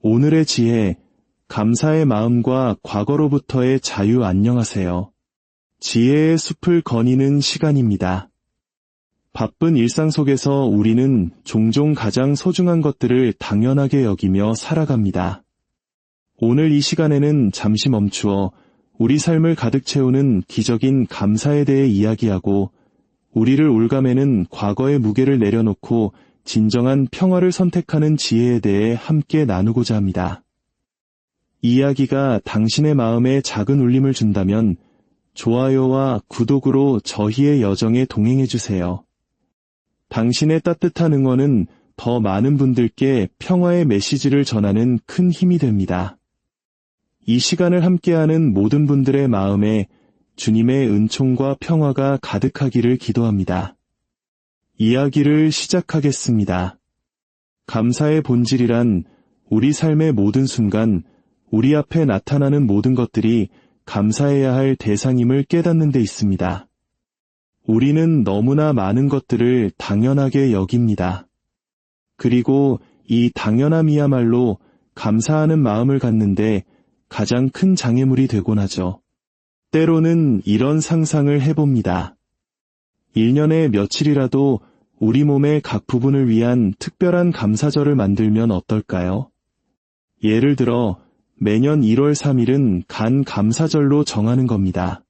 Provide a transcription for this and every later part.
오늘의 지혜, 감사의 마음과 과거로부터의 자유. 안녕하세요. 지혜의 숲을 거니는 시간입니다. 바쁜 일상 속에서 우리는 종종 가장 소중한 것들을 당연하게 여기며 살아갑니다. 오늘 이 시간에는 잠시 멈추어 우리 삶을 가득 채우는 기적인 감사에 대해 이야기하고, 우리를 올가매는 과거의 무게를 내려놓고 진정한 평화를 선택하는 지혜에 대해 함께 나누고자 합니다. 이 이야기가 당신의 마음에 작은 울림을 준다면 좋아요와 구독으로 저희의 여정에 동행해주세요. 당신의 따뜻한 응원은 더 많은 분들께 평화의 메시지를 전하는 큰 힘이 됩니다. 이 시간을 함께하는 모든 분들의 마음에 주님의 은총과 평화가 가득하기를 기도합니다. 이야기를 시작하겠습니다. 감사의 본질이란 우리 삶의 모든 순간, 우리 앞에 나타나는 모든 것들이 감사해야 할 대상임을 깨닫는 데 있습니다. 우리는 너무나 많은 것들을 당연하게 여깁니다. 그리고 이 당연함이야말로 감사하는 마음을 갖는데 가장 큰 장애물이 되곤 하죠. 때로는 이런 상상을 해봅니다. 1년에 며칠이라도 우리 몸의 각 부분을 위한 특별한 감사절을 만들면 어떨까요? 예를 들어 매년 1월 3일은 간 감사절로 정하는 겁니다.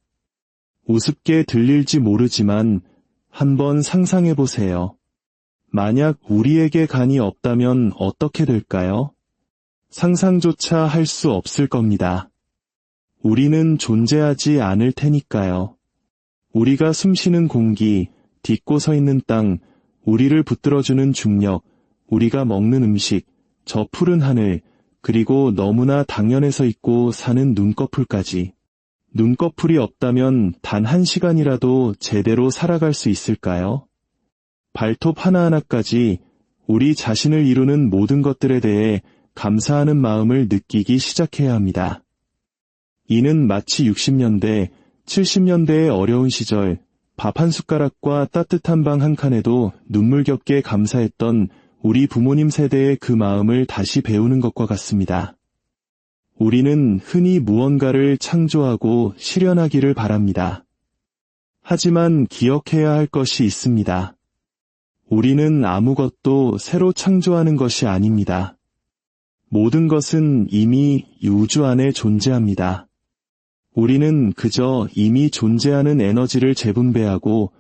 우습게 들릴지 모르지만 한번 상상해보세요. 만약 우리에게 간이 없다면 어떻게 될까요? 상상조차 할 수 없을 겁니다. 우리는 존재하지 않을 테니까요. 우리가 숨쉬는 공기, 딛고 서 있는 땅, 우리를 붙들어주는 중력, 우리가 먹는 음식, 저 푸른 하늘, 그리고 너무나 당연해서 있고 사는 눈꺼풀까지. 눈꺼풀이 없다면 단 1시간이라도 제대로 살아갈 수 있을까요? 발톱 하나하나까지 우리 자신을 이루는 모든 것들에 대해 감사하는 마음을 느끼기 시작해야 합니다. 이는 마치 60년대, 70년대의 어려운 시절, 밥 한 숟가락과 따뜻한 방 한 칸에도 눈물겹게 감사했던 우리 부모님 세대의 그 마음을 다시 배우는 것과 같습니다. 우리는 흔히 무언가를 창조하고 실현하기를 바랍니다. 하지만 기억해야 할 것이 있습니다. 우리는 아무것도 새로 창조하는 것이 아닙니다. 모든 것은 이미 우주 안에 존재합니다. 우리는 그저 이미 존재하는 에너지를 재분배하고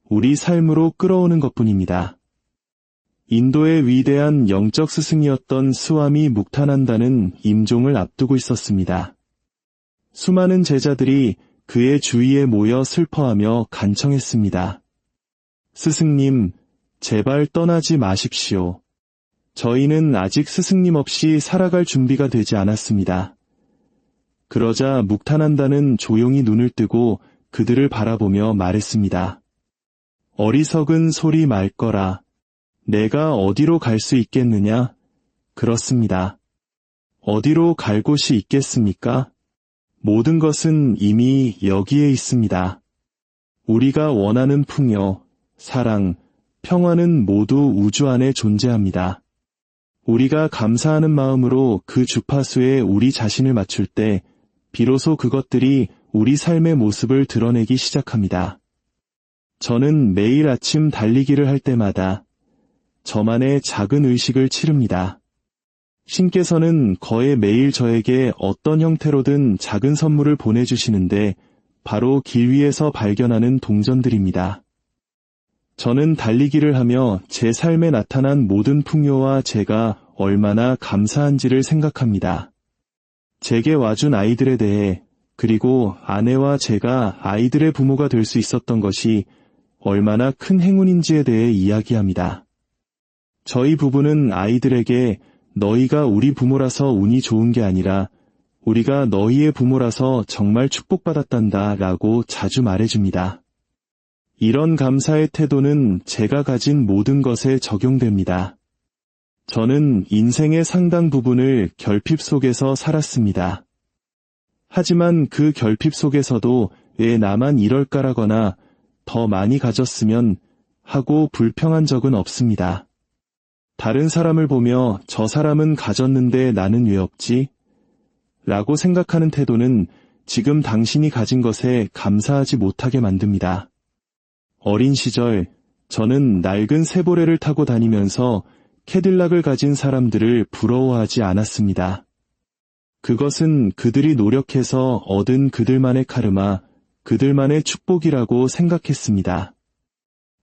우리 삶으로 끌어오는 것뿐입니다. 인도의 위대한 영적 스승이었던 스와미 묵타난다는 임종을 앞두고 있었습니다. 수많은 제자들이 그의 주위에 모여 슬퍼하며 간청했습니다. 스승님, 제발 떠나지 마십시오. 저희는 아직 스승님 없이 살아갈 준비가 되지 않았습니다. 그러자 묵타난다는 조용히 눈을 뜨고 그들을 바라보며 말했습니다. 어리석은 소리 말 거라. 내가 어디로 갈 수 있겠느냐? 그렇습니다. 어디로 갈 곳이 있겠습니까? 모든 것은 이미 여기에 있습니다. 우리가 원하는 풍요, 사랑, 평화는 모두 우주 안에 존재합니다. 우리가 감사하는 마음으로 그 주파수에 우리 자신을 맞출 때 비로소 그것들이 우리 삶의 모습을 드러내기 시작합니다. 저는 매일 아침 달리기를 할 때마다 저만의 작은 의식을 치릅니다. 신께서는 거의 매일 저에게 어떤 형태로든 작은 선물을 보내주시는데 바로 길 위에서 발견하는 동전들입니다. 저는 달리기를 하며 제 삶에 나타난 모든 풍요와 제가 얼마나 감사한지를 생각합니다. 제게 와준 아이들에 대해, 그리고 아내와 제가 아이들의 부모가 될 수 있었던 것이 얼마나 큰 행운인지에 대해 이야기합니다. 저희 부부는 아이들에게 너희가 우리 부모라서 운이 좋은 게 아니라 우리가 너희의 부모라서 정말 축복받았단다 라고 자주 말해줍니다. 이런 감사의 태도는 제가 가진 모든 것에 적용됩니다. 저는 인생의 상당 부분을 결핍 속에서 살았습니다. 하지만 그 결핍 속에서도 왜 나만 이럴까라거나 더 많이 가졌으면 하고 불평한 적은 없습니다. 다른 사람을 보며 저 사람은 가졌는데 나는 왜 없지? 라고 생각하는 태도는 지금 당신이 가진 것에 감사하지 못하게 만듭니다. 어린 시절 저는 낡은 세보레를 타고 다니면서 캐딜락을 가진 사람들을 부러워하지 않았습니다. 그것은 그들이 노력해서 얻은 그들만의 카르마, 그들만의 축복이라고 생각했습니다.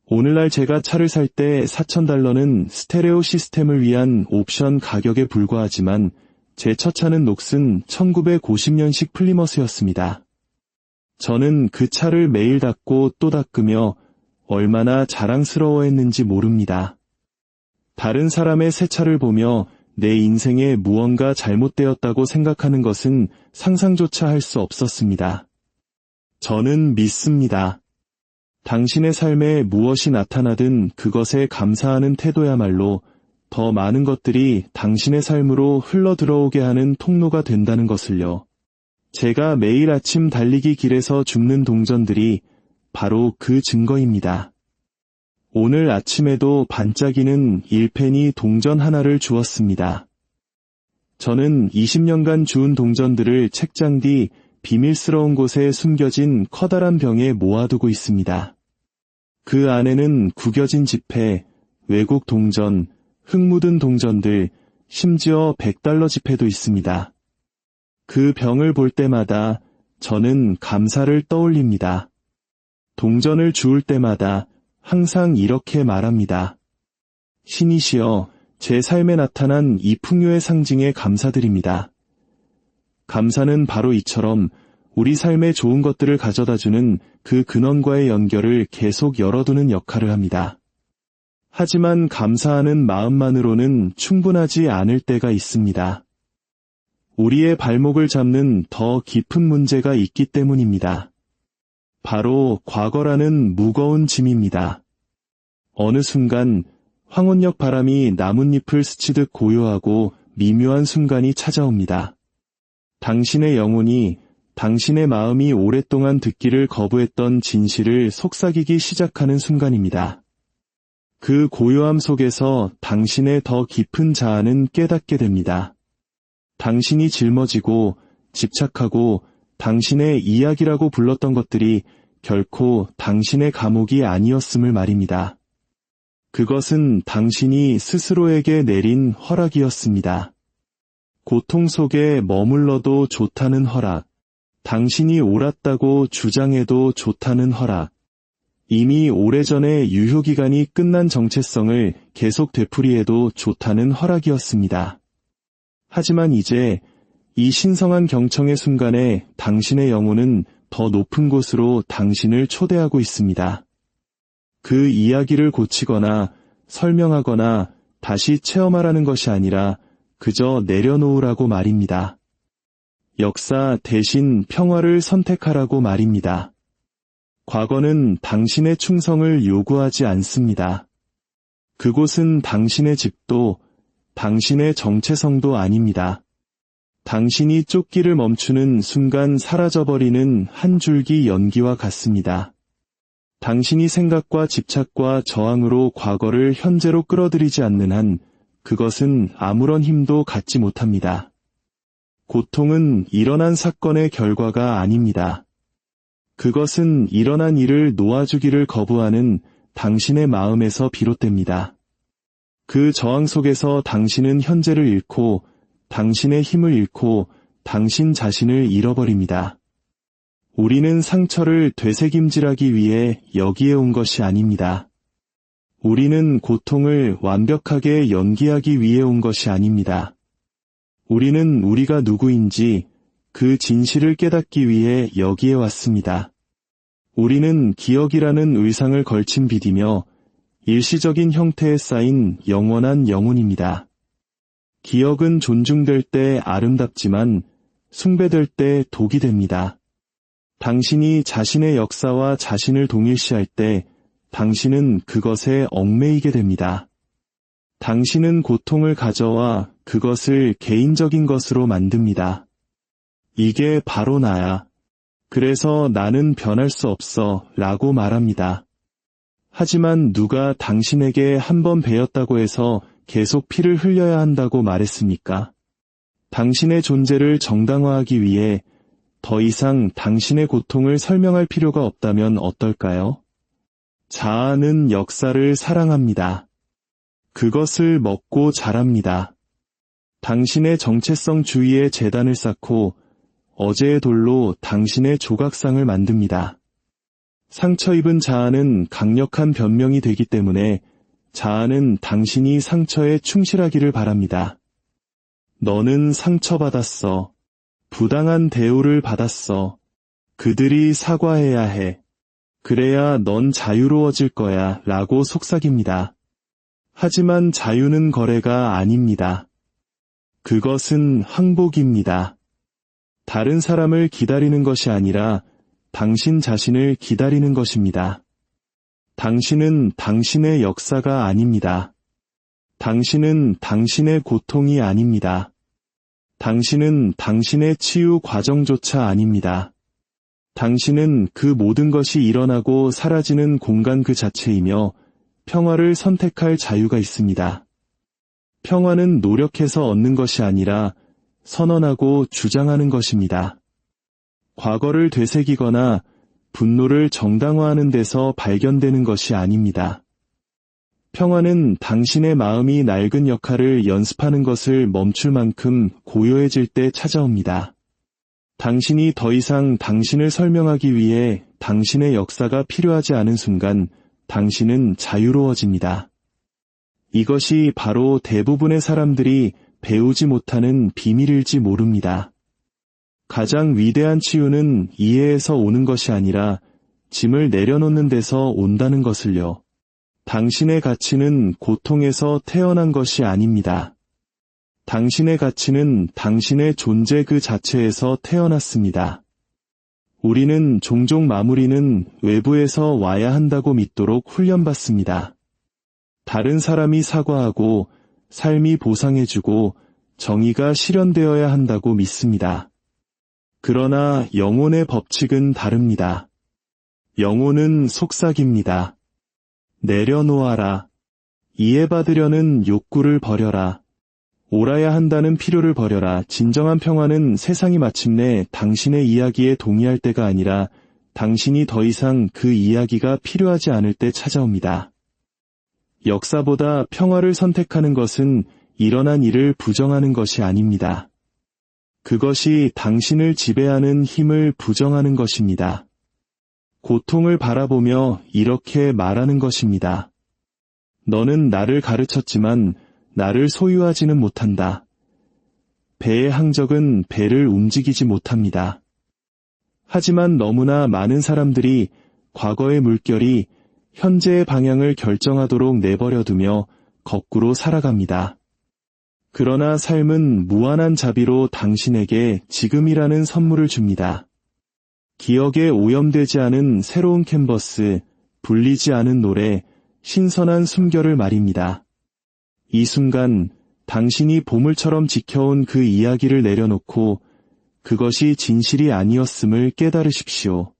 오늘날 제가 차를 살 때 $4,000는 스테레오 시스템을 위한 옵션 가격에 불과하지만 제 첫 차는 녹슨 1950년식 플리머스였습니다. 저는 그 차를 매일 닦고 또 닦으며 얼마나 자랑스러워했는지 모릅니다. 다른 사람의 새 차를 보며 내 인생에 무언가 잘못되었다고 생각하는 것은 상상조차 할 수 없었습니다. 저는 믿습니다. 당신의 삶에 무엇이 나타나든 그것에 감사하는 태도야말로 더 많은 것들이 당신의 삶으로 흘러들어오게 하는 통로가 된다는 것을요. 제가 매일 아침 달리기 길에서 줍는 동전들이 바로 그 증거입니다. 오늘 아침에도 반짝이는 1페니 동전 하나를 주었습니다. 저는 20년간 주운 동전들을 책장 뒤 비밀스러운 곳에 숨겨진 커다란 병에 모아두고 있습니다. 그 안에는 구겨진 지폐, 외국 동전, 흙 묻은 동전들, 심지어 $100 지폐도 있습니다. 그 병을 볼 때마다 저는 감사를 떠올립니다. 동전을 주울 때마다 항상 이렇게 말합니다. 신이시여, 제 삶에 나타난 이 풍요의 상징에 감사드립니다. 감사는 바로 이처럼 우리 삶에 좋은 것들을 가져다주는 그 근원과의 연결을 계속 열어두는 역할을 합니다. 하지만 감사하는 마음만으로는 충분하지 않을 때가 있습니다. 우리의 발목을 잡는 더 깊은 문제가 있기 때문입니다. 바로 과거라는 무거운 짐입니다. 어느 순간 황혼역 바람이 나뭇잎을 스치듯 고요하고 미묘한 순간이 찾아옵니다. 당신의 영혼이 당신의 마음이 오랫동안 듣기를 거부했던 진실을 속삭이기 시작하는 순간입니다. 그 고요함 속에서 당신의 더 깊은 자아는 깨닫게 됩니다. 당신이 짊어지고 집착하고 당신의 이야기라고 불렀던 것들이 결코 당신의 감옥이 아니었음을 말입니다. 그것은 당신이 스스로에게 내린 허락이었습니다. 고통 속에 머물러도 좋다는 허락, 당신이 옳았다고 주장해도 좋다는 허락, 이미 오래전에 유효기간이 끝난 정체성을 계속 되풀이해도 좋다는 허락이었습니다. 하지만 이제 이 신성한 경청의 순간에 당신의 영혼은 더 높은 곳으로 당신을 초대하고 있습니다. 그 이야기를 고치거나 설명하거나 다시 체험하라는 것이 아니라 그저 내려놓으라고 말입니다. 역사 대신 평화를 선택하라고 말입니다. 과거는 당신의 충성을 요구하지 않습니다. 그곳은 당신의 집도 당신의 정체성도 아닙니다. 당신이 쫓기를 멈추는 순간 사라져버리는 한 줄기 연기와 같습니다. 당신이 생각과 집착과 저항으로 과거를 현재로 끌어들이지 않는 한 그것은 아무런 힘도 갖지 못합니다. 고통은 일어난 사건의 결과가 아닙니다. 그것은 일어난 일을 놓아주기를 거부하는 당신의 마음에서 비롯됩니다. 그 저항 속에서 당신은 현재를 잃고 당신의 힘을 잃고 당신 자신을 잃어버립니다. 우리는 상처를 되새김질하기 위해 여기에 온 것이 아닙니다. 우리는 고통을 완벽하게 연기하기 위해 온 것이 아닙니다. 우리는 우리가 누구인지 그 진실을 깨닫기 위해 여기에 왔습니다. 우리는 기억이라는 의상을 걸친 빛이며 일시적인 형태에 쌓인 영원한 영혼입니다. 기억은 존중될 때 아름답지만 숭배될 때 독이 됩니다. 당신이 자신의 역사와 자신을 동일시할 때 당신은 그것에 얽매이게 됩니다. 당신은 고통을 가져와 그것을 개인적인 것으로 만듭니다. 이게 바로 나야. 그래서 나는 변할 수 없어 라고 말합니다. 하지만 누가 당신에게 한 번 배웠다고 해서 계속 피를 흘려야 한다고 말했습니까? 당신의 존재를 정당화하기 위해 더 이상 당신의 고통을 설명할 필요가 없다면 어떨까요? 자아는 역사를 사랑합니다. 그것을 먹고 자랍니다. 당신의 정체성 주위에 재단을 쌓고 어제의 돌로 당신의 조각상을 만듭니다. 상처 입은 자아는 강력한 변명이 되기 때문에 자아는 당신이 상처에 충실하기를 바랍니다. 너는 상처받았어. 부당한 대우를 받았어. 그들이 사과해야 해. 그래야 넌 자유로워질 거야 라고 속삭입니다. 하지만 자유는 거래가 아닙니다. 그것은 항복입니다. 다른 사람을 기다리는 것이 아니라 당신 자신을 기다리는 것입니다. 당신은 당신의 역사가 아닙니다. 당신은 당신의 고통이 아닙니다. 당신은 당신의 치유 과정조차 아닙니다. 당신은 그 모든 것이 일어나고 사라지는 공간 그 자체이며 평화를 선택할 자유가 있습니다. 평화는 노력해서 얻는 것이 아니라 선언하고 주장하는 것입니다. 과거를 되새기거나 분노를 정당화하는 데서 발견되는 것이 아닙니다. 평화는 당신의 마음이 낡은 역할을 연습하는 것을 멈출 만큼 고요해질 때 찾아옵니다. 당신이 더 이상 당신을 설명하기 위해 당신의 역사가 필요하지 않은 순간 당신은 자유로워집니다. 이것이 바로 대부분의 사람들이 배우지 못하는 비밀일지 모릅니다. 가장 위대한 치유는 이해에서 오는 것이 아니라 짐을 내려놓는 데서 온다는 것을요. 당신의 가치는 고통에서 태어난 것이 아닙니다. 당신의 가치는 당신의 존재 그 자체에서 태어났습니다. 우리는 종종 마무리는 외부에서 와야 한다고 믿도록 훈련받습니다. 다른 사람이 사과하고 삶이 보상해주고 정의가 실현되어야 한다고 믿습니다. 그러나 영혼의 법칙은 다릅니다. 영혼은 속삭입니다. 내려놓아라. 이해받으려는 욕구를 버려라. 옳아야 한다는 필요를 버려라. 진정한 평화는 세상이 마침내 당신의 이야기에 동의할 때가 아니라 당신이 더 이상 그 이야기가 필요하지 않을 때 찾아옵니다. 역사보다 평화를 선택하는 것은 일어난 일을 부정하는 것이 아닙니다. 그것이 당신을 지배하는 힘을 부정하는 것입니다. 고통을 바라보며 이렇게 말하는 것입니다. 너는 나를 가르쳤지만 나를 소유하지는 못한다. 배의 항적은 배를 움직이지 못합니다. 하지만 너무나 많은 사람들이 과거의 물결이 현재의 방향을 결정하도록 내버려두며 거꾸로 살아갑니다. 그러나 삶은 무한한 자비로 당신에게 지금이라는 선물을 줍니다. 기억에 오염되지 않은 새로운 캔버스, 불리지 않은 노래, 신선한 숨결을 말입니다. 이 순간 당신이 보물처럼 지켜온 그 이야기를 내려놓고 그것이 진실이 아니었음을 깨달으십시오.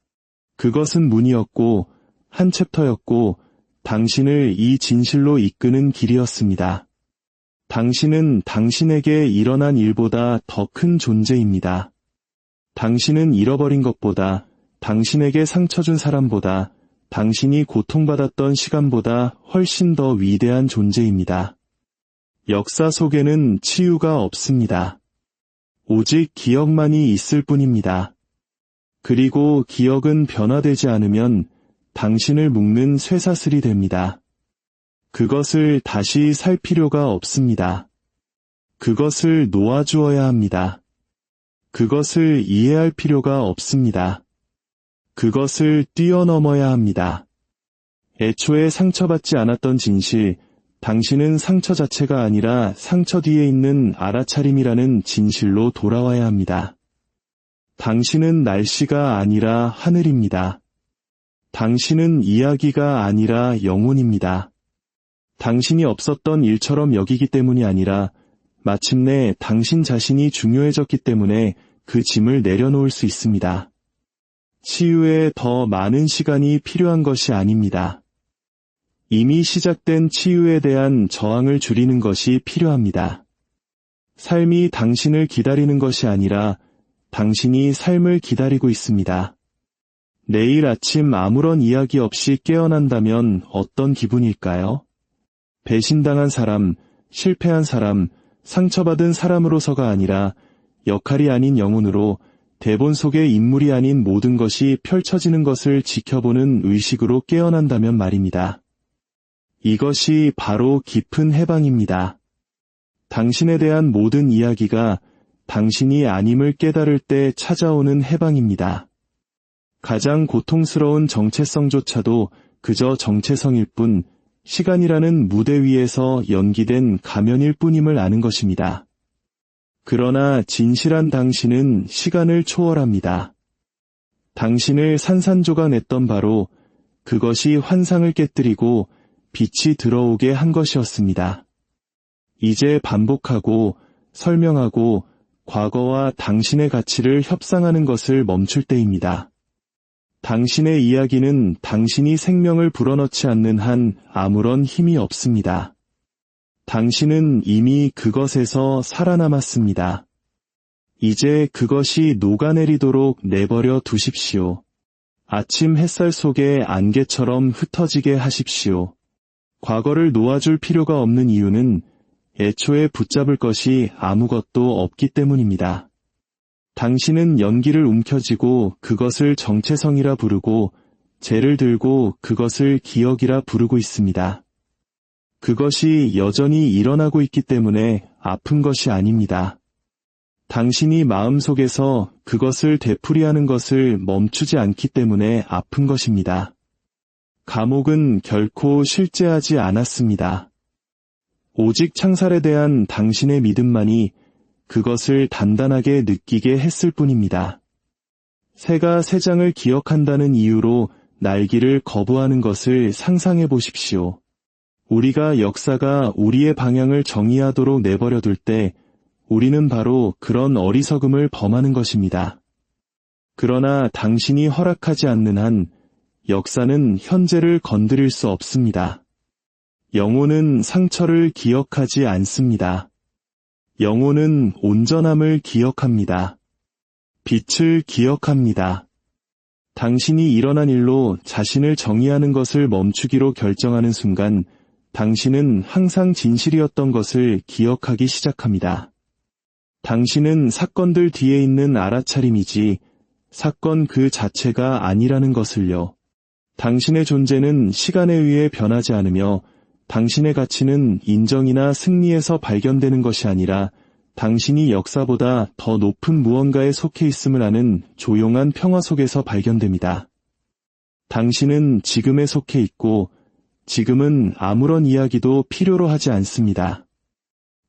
그것은 문이었고 한 챕터였고 당신을 이 진실로 이끄는 길이었습니다. 당신은 당신에게 일어난 일보다 더 큰 존재입니다. 당신은 잃어버린 것보다, 당신에게 상처 준 사람보다, 당신이 고통받았던 시간보다 훨씬 더 위대한 존재입니다. 역사 속에는 치유가 없습니다. 오직 기억만이 있을 뿐입니다. 그리고 기억은 변화되지 않으면 당신을 묶는 쇠사슬이 됩니다. 그것을 다시 살 필요가 없습니다. 그것을 놓아주어야 합니다. 그것을 이해할 필요가 없습니다. 그것을 뛰어넘어야 합니다. 애초에 상처받지 않았던 진실, 당신은 상처 자체가 아니라 상처 뒤에 있는 알아차림이라는 진실로 돌아와야 합니다. 당신은 날씨가 아니라 하늘입니다. 당신은 이야기가 아니라 영혼입니다. 당신이 없었던 일처럼 여기기 때문이 아니라 마침내 당신 자신이 중요해졌기 때문에 그 짐을 내려놓을 수 있습니다. 치유에 더 많은 시간이 필요한 것이 아닙니다. 이미 시작된 치유에 대한 저항을 줄이는 것이 필요합니다. 삶이 당신을 기다리는 것이 아니라 당신이 삶을 기다리고 있습니다. 내일 아침 아무런 이야기 없이 깨어난다면 어떤 기분일까요? 배신당한 사람, 실패한 사람, 상처받은 사람으로서가 아니라 역할이 아닌 영혼으로 대본 속의 인물이 아닌 모든 것이 펼쳐지는 것을 지켜보는 의식으로 깨어난다면 말입니다. 이것이 바로 깊은 해방입니다. 당신에 대한 모든 이야기가 당신이 아님을 깨달을 때 찾아오는 해방입니다. 가장 고통스러운 정체성조차도 그저 정체성일 뿐, 시간이라는 무대 위에서 연기된 가면일 뿐임을 아는 것입니다. 그러나 진실한 당신은 시간을 초월합니다. 당신을 산산조각냈던 바로 그것이 환상을 깨뜨리고 빛이 들어오게 한 것이었습니다. 이제 반복하고 설명하고 과거와 당신의 가치를 협상하는 것을 멈출 때입니다. 당신의 이야기는 당신이 생명을 불어넣지 않는 한 아무런 힘이 없습니다. 당신은 이미 그것에서 살아남았습니다. 이제 그것이 녹아내리도록 내버려 두십시오. 아침 햇살 속의 안개처럼 흩어지게 하십시오. 과거를 놓아줄 필요가 없는 이유는 애초에 붙잡을 것이 아무것도 없기 때문입니다. 당신은 연기를 움켜쥐고 그것을 정체성이라 부르고 죄를 들고 그것을 기억이라 부르고 있습니다. 그것이 여전히 일어나고 있기 때문에 아픈 것이 아닙니다. 당신이 마음속에서 그것을 되풀이하는 것을 멈추지 않기 때문에 아픈 것입니다. 감옥은 결코 실제하지 않았습니다. 오직 창살에 대한 당신의 믿음만이 그것을 단단하게 느끼게 했을 뿐입니다. 새가 새장을 기억한다는 이유로 날기를 거부하는 것을 상상해 보십시오. 우리가 역사가 우리의 방향을 정의하도록 내버려둘 때 우리는 바로 그런 어리석음을 범하는 것입니다. 그러나 당신이 허락하지 않는 한 역사는 현재를 건드릴 수 없습니다. 영혼은 상처를 기억하지 않습니다. 영혼은 온전함을 기억합니다. 빛을 기억합니다. 당신이 일어난 일로 자신을 정의하는 것을 멈추기로 결정하는 순간 당신은 항상 진실이었던 것을 기억하기 시작합니다. 당신은 사건들 뒤에 있는 알아차림이지 사건 그 자체가 아니라는 것을요. 당신의 존재는 시간에 의해 변하지 않으며 당신의 가치는 인정이나 승리에서 발견되는 것이 아니라 당신이 역사보다 더 높은 무언가에 속해 있음을 아는 조용한 평화 속에서 발견됩니다. 당신은 지금에 속해 있고 지금은 아무런 이야기도 필요로 하지 않습니다.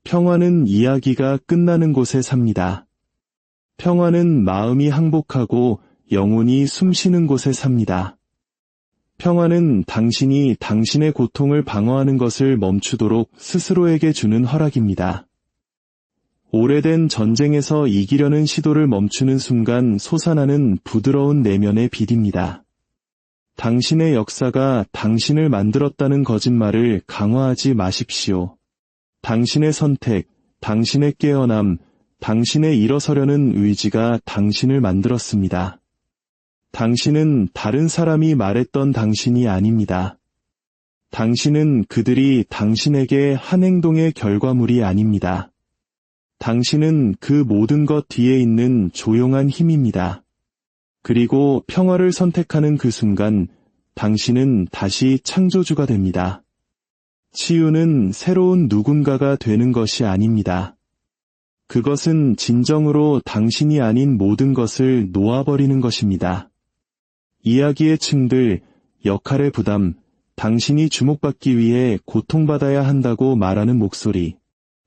평화는 이야기가 끝나는 곳에 삽니다. 평화는 마음이 항복하고 영혼이 숨쉬는 곳에 삽니다. 평화는 당신이 당신의 고통을 방어하는 것을 멈추도록 스스로에게 주는 허락입니다. 오래된 전쟁에서 이기려는 시도를 멈추는 순간 솟아나는 부드러운 내면의 빛입니다. 당신의 역사가 당신을 만들었다는 거짓말을 강화하지 마십시오. 당신의 선택, 당신의 깨어남, 당신의 일어서려는 의지가 당신을 만들었습니다. 당신은 다른 사람이 말했던 당신이 아닙니다. 당신은 그들이 당신에게 한 행동의 결과물이 아닙니다. 당신은 그 모든 것 뒤에 있는 조용한 힘입니다. 그리고 평화를 선택하는 그 순간 당신은 다시 창조주가 됩니다. 치유는 새로운 누군가가 되는 것이 아닙니다. 그것은 진정으로 당신이 아닌 모든 것을 놓아버리는 것입니다. 이야기의 층들, 역할의 부담, 당신이 주목받기 위해 고통받아야 한다고 말하는 목소리.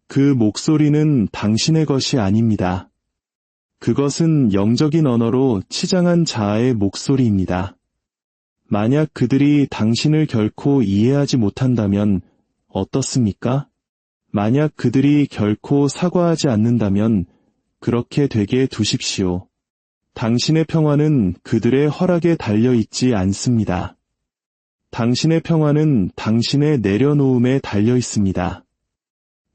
그 목소리는 당신의 것이 아닙니다. 그것은 영적인 언어로 치장한 자아의 목소리입니다. 만약 그들이 당신을 결코 이해하지 못한다면 어떻습니까? 만약 그들이 결코 사과하지 않는다면 그렇게 되게 두십시오. 당신의 평화는 그들의 허락에 달려있지 않습니다. 당신의 평화는 당신의 내려놓음에 달려 있습니다.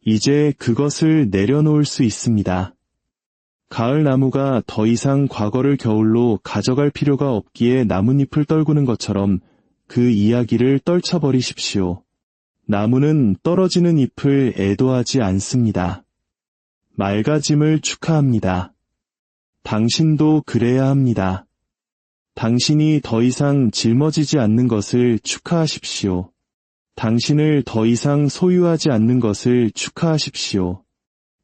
이제 그것을 내려놓을 수 있습니다. 가을 나무가 더 이상 과거를 겨울로 가져갈 필요가 없기에 나뭇잎을 떨구는 것처럼 그 이야기를 떨쳐버리십시오. 나무는 떨어지는 잎을 애도하지 않습니다. 맑아짐을 축하합니다. 당신도 그래야 합니다. 당신이 더 이상 짊어지지 않는 것을 축하하십시오. 당신을 더 이상 소유하지 않는 것을 축하하십시오.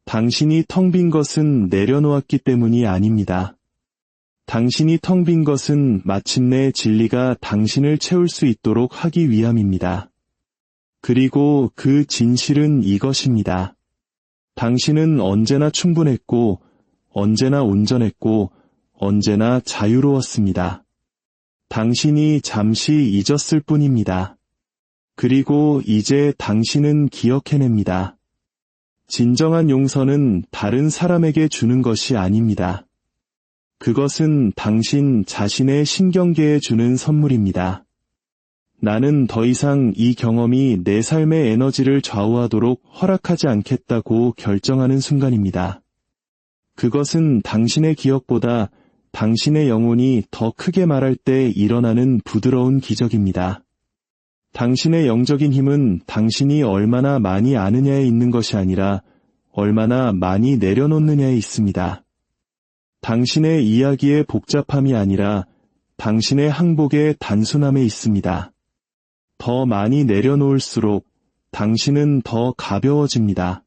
당신이 텅 빈 것은 내려놓았기 때문이 아닙니다. 당신이 텅 빈 것은 마침내 진리가 당신을 채울 수 있도록 하기 위함입니다. 그리고 그 진실은 이것입니다. 당신은 언제나 충분했고, 언제나 온전했고, 언제나 자유로웠습니다. 당신이 잠시 잊었을 뿐입니다. 그리고 이제 당신은 기억해냅니다. 진정한 용서는 다른 사람에게 주는 것이 아닙니다. 그것은 당신 자신의 신경계에 주는 선물입니다. 나는 더 이상 이 경험이 내 삶의 에너지를 좌우하도록 허락하지 않겠다고 결정하는 순간입니다. 그것은 당신의 기억보다 당신의 영혼이 더 크게 말할 때 일어나는 부드러운 기적입니다. 당신의 영적인 힘은 당신이 얼마나 많이 아느냐에 있는 것이 아니라 얼마나 많이 내려놓느냐에 있습니다. 당신의 이야기의 복잡함이 아니라 당신의 항복의 단순함에 있습니다. 더 많이 내려놓을수록 당신은 더 가벼워집니다.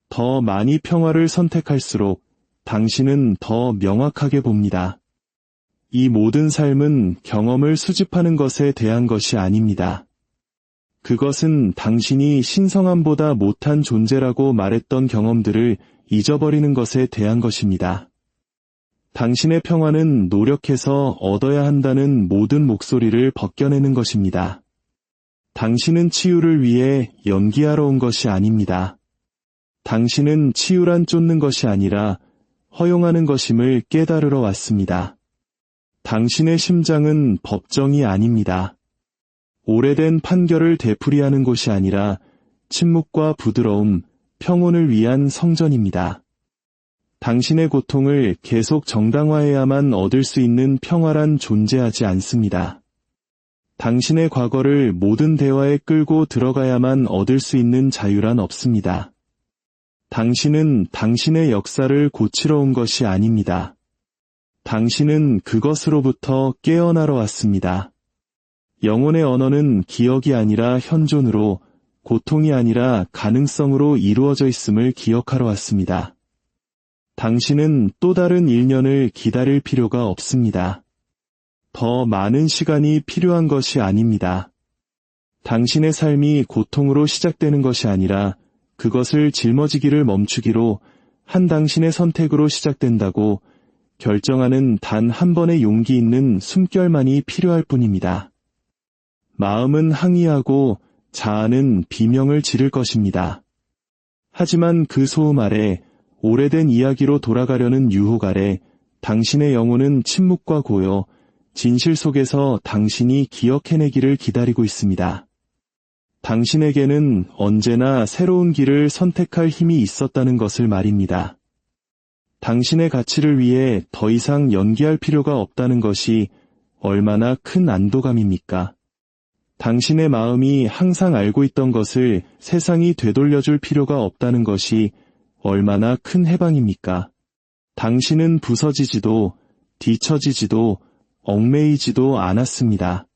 더 많이 평화를 선택할수록 당신은 더 명확하게 봅니다. 이 모든 삶은 경험을 수집하는 것에 대한 것이 아닙니다. 그것은 당신이 신성함보다 못한 존재라고 말했던 경험들을 잊어버리는 것에 대한 것입니다. 당신의 평화는 노력해서 얻어야 한다는 모든 목소리를 벗겨내는 것입니다. 당신은 치유를 위해 연기하러 온 것이 아닙니다. 당신은 치유란 쫓는 것이 아니라 허용하는 것임을 깨달으러 왔습니다. 당신의 심장은 법정이 아닙니다. 오래된 판결을 되풀이하는 곳이 아니라 침묵과 부드러움, 평온을 위한 성전입니다. 당신의 고통을 계속 정당화해야만 얻을 수 있는 평화란 존재하지 않습니다. 당신의 과거를 모든 대화에 끌고 들어가야만 얻을 수 있는 자유란 없습니다. 당신은 당신의 역사를 고치러 온 것이 아닙니다. 당신은 그것으로부터 깨어나러 왔습니다. 영혼의 언어는 기억이 아니라 현존으로, 고통이 아니라 가능성으로 이루어져 있음을 기억하러 왔습니다. 당신은 또 다른 1년을 기다릴 필요가 없습니다. 더 많은 시간이 필요한 것이 아닙니다. 당신의 삶이 고통으로 시작되는 것이 아니라 그것을 짊어지기를 멈추기로 한 당신의 선택으로 시작된다고 결정하는 단 한 번의 용기 있는 숨결만이 필요할 뿐입니다. 마음은 항의하고 자아는 비명을 지를 것입니다. 하지만 그 소음 아래, 오래된 이야기로 돌아가려는 유혹 아래 당신의 영혼은 침묵과 고요, 진실 속에서 당신이 기억해내기를 기다리고 있습니다. 당신에게는 언제나 새로운 길을 선택할 힘이 있었다는 것을 말입니다. 당신의 가치를 위해 더 이상 연기할 필요가 없다는 것이 얼마나 큰 안도감입니까? 당신의 마음이 항상 알고 있던 것을 세상이 되돌려줄 필요가 없다는 것이 얼마나 큰 해방입니까? 당신은 부서지지도, 뒤처지지도, 얽매이지도 않았습니다.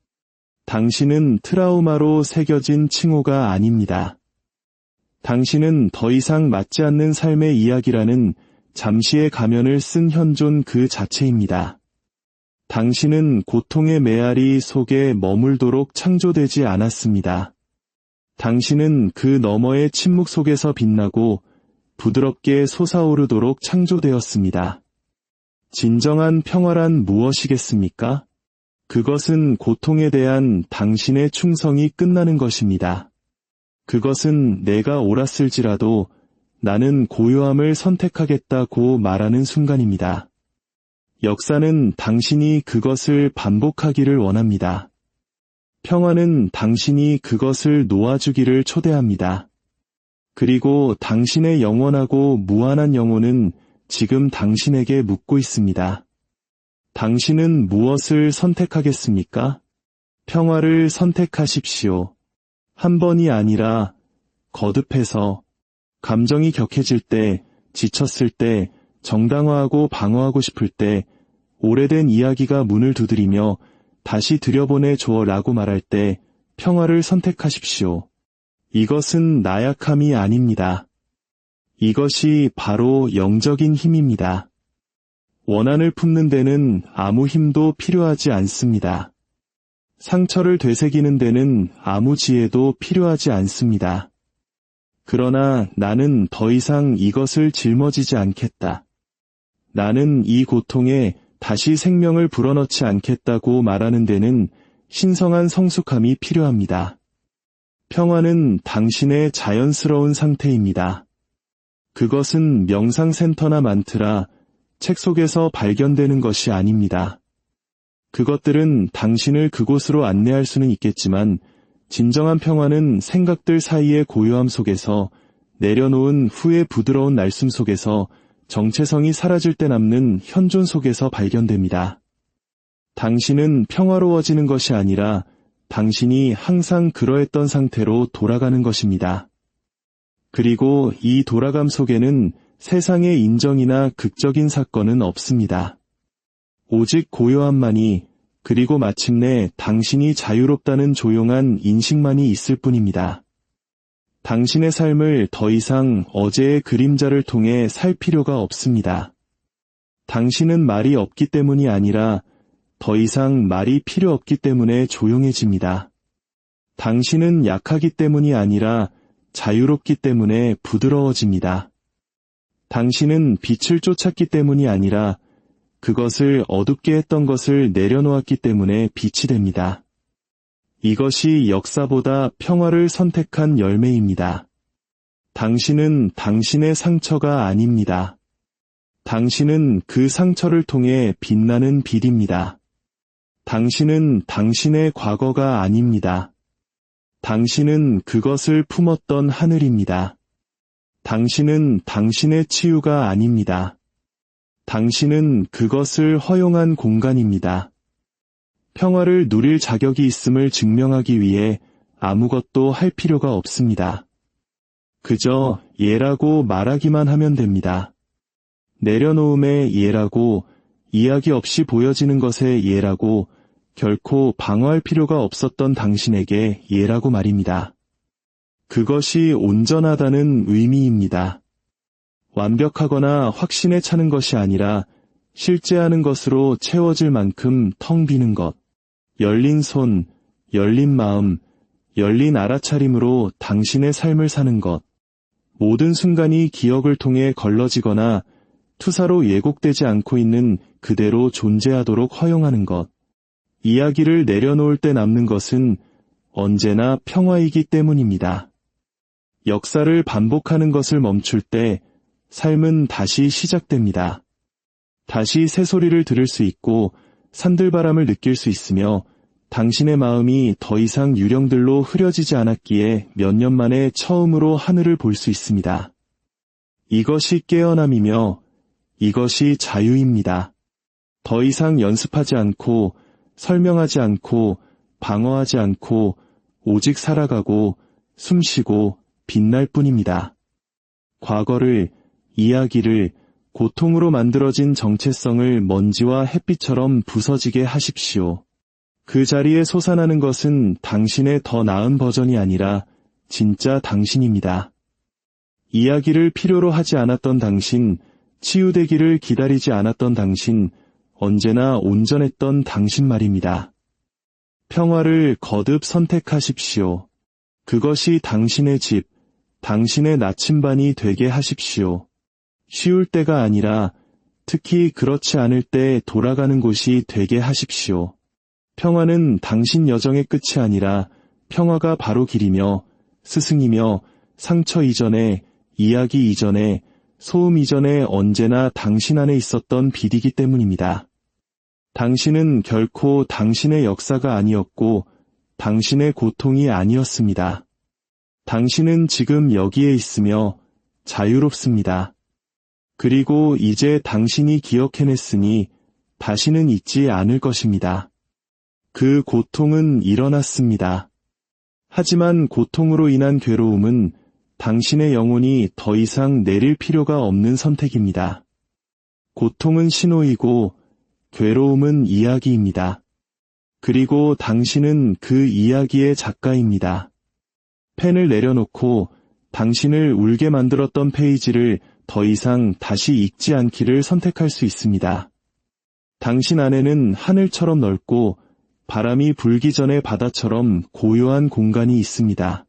당신은 트라우마로 새겨진 칭호가 아닙니다. 당신은 더 이상 맞지 않는 삶의 이야기라는 잠시의 가면을 쓴 현존 그 자체입니다. 당신은 고통의 메아리 속에 머물도록 창조되지 않았습니다. 당신은 그 너머의 침묵 속에서 빛나고 부드럽게 솟아오르도록 창조되었습니다. 진정한 평화란 무엇이겠습니까? 그것은 고통에 대한 당신의 충성이 끝나는 것입니다. 그것은 내가 옳았을지라도 나는 고요함을 선택하겠다고 말하는 순간입니다. 역사는 당신이 그것을 반복하기를 원합니다. 평화는 당신이 그것을 놓아주기를 초대합니다. 그리고 당신의 영원하고 무한한 영혼은 지금 당신에게 묻고 있습니다. 당신은 무엇을 선택하겠습니까? 평화를 선택하십시오. 한 번이 아니라 거듭해서 감정이 격해질 때, 지쳤을 때, 정당화하고 방어하고 싶을 때, 오래된 이야기가 문을 두드리며 다시 들여보내 줘라고 말할 때 평화를 선택하십시오. 이것은 나약함이 아닙니다. 이것이 바로 영적인 힘입니다. 원한을 품는 데는 아무 힘도 필요하지 않습니다. 상처를 되새기는 데는 아무 지혜도 필요하지 않습니다. 그러나 나는 더 이상 이것을 짊어지지 않겠다. 나는 이 고통에 다시 생명을 불어넣지 않겠다고 말하는 데는 신성한 성숙함이 필요합니다. 평화는 당신의 자연스러운 상태입니다. 그것은 명상센터나 만트라, 책 속에서 발견되는 것이 아닙니다. 그것들은 당신을 그곳으로 안내할 수는 있겠지만 진정한 평화는 생각들 사이의 고요함 속에서 내려놓은 후의 부드러운 날숨 속에서 정체성이 사라질 때 남는 현존 속에서 발견됩니다. 당신은 평화로워지는 것이 아니라 당신이 항상 그러했던 상태로 돌아가는 것입니다. 그리고 이 돌아감 속에는 세상의 인정이나 극적인 사건은 없습니다. 오직 고요함만이, 그리고 마침내 당신이 자유롭다는 조용한 인식만이 있을 뿐입니다. 당신의 삶을 더 이상 어제의 그림자를 통해 살 필요가 없습니다. 당신은 말이 없기 때문이 아니라 더 이상 말이 필요 없기 때문에 조용해집니다. 당신은 약하기 때문이 아니라 자유롭기 때문에 부드러워집니다. 당신은 빛을 쫓았기 때문이 아니라 그것을 어둡게 했던 것을 내려놓았기 때문에 빛이 됩니다. 이것이 역사보다 평화를 선택한 열매입니다. 당신은 당신의 상처가 아닙니다. 당신은 그 상처를 통해 빛나는 빛입니다. 당신은 당신의 과거가 아닙니다. 당신은 그것을 품었던 하늘입니다. 당신은 당신의 치유가 아닙니다. 당신은 그것을 허용한 공간입니다. 평화를 누릴 자격이 있음을 증명하기 위해 아무것도 할 필요가 없습니다. 그저 예라고 말하기만 하면 됩니다. 내려놓음의 예라고, 이야기 없이 보여지는 것의 예라고, 결코 방어할 필요가 없었던 당신에게 예라고 말입니다. 그것이 온전하다는 의미입니다. 완벽하거나 확신에 차는 것이 아니라 실제하는 것으로 채워질 만큼 텅 비는 것, 열린 손, 열린 마음, 열린 알아차림으로 당신의 삶을 사는 것, 모든 순간이 기억을 통해 걸러지거나 투사로 예곡되지 않고 있는 그대로 존재하도록 허용하는 것, 이야기를 내려놓을 때 남는 것은 언제나 평화이기 때문입니다. 역사를 반복하는 것을 멈출 때 삶은 다시 시작됩니다. 다시 새소리를 들을 수 있고 산들바람을 느낄 수 있으며 당신의 마음이 더 이상 유령들로 흐려지지 않았기에 몇 년 만에 처음으로 하늘을 볼 수 있습니다. 이것이 깨어남이며 이것이 자유입니다. 더 이상 연습하지 않고 설명하지 않고 방어하지 않고 오직 살아가고 숨쉬고 빛날 뿐입니다. 과거를, 이야기를, 고통으로 만들어진 정체성을 먼지와 햇빛처럼 부서지게 하십시오. 그 자리에 솟아나는 것은 당신의 더 나은 버전이 아니라 진짜 당신입니다. 이야기를 필요로 하지 않았던 당신, 치유되기를 기다리지 않았던 당신, 언제나 온전했던 당신 말입니다. 평화를 거듭 선택하십시오. 그것이 당신의 집, 당신의 나침반이 되게 하십시오. 쉬울 때가 아니라 특히 그렇지 않을 때 돌아가는 곳이 되게 하십시오. 평화는 당신 여정의 끝이 아니라 평화가 바로 길이며 스승이며 상처 이전에, 이야기 이전에, 소음 이전에 언제나 당신 안에 있었던 빛이기 때문입니다. 당신은 결코 당신의 역사가 아니었고 당신의 고통이 아니었습니다. 당신은 지금 여기에 있으며 자유롭습니다. 그리고 이제 당신이 기억해냈으니 다시는 잊지 않을 것입니다. 그 고통은 일어났습니다. 하지만 고통으로 인한 괴로움은 당신의 영혼이 더 이상 내릴 필요가 없는 선택입니다. 고통은 신호이고 괴로움은 이야기입니다. 그리고 당신은 그 이야기의 작가입니다. 펜을 내려놓고 당신을 울게 만들었던 페이지를 더 이상 다시 읽지 않기를 선택할 수 있습니다. 당신 안에는 하늘처럼 넓고 바람이 불기 전의 바다처럼 고요한 공간이 있습니다.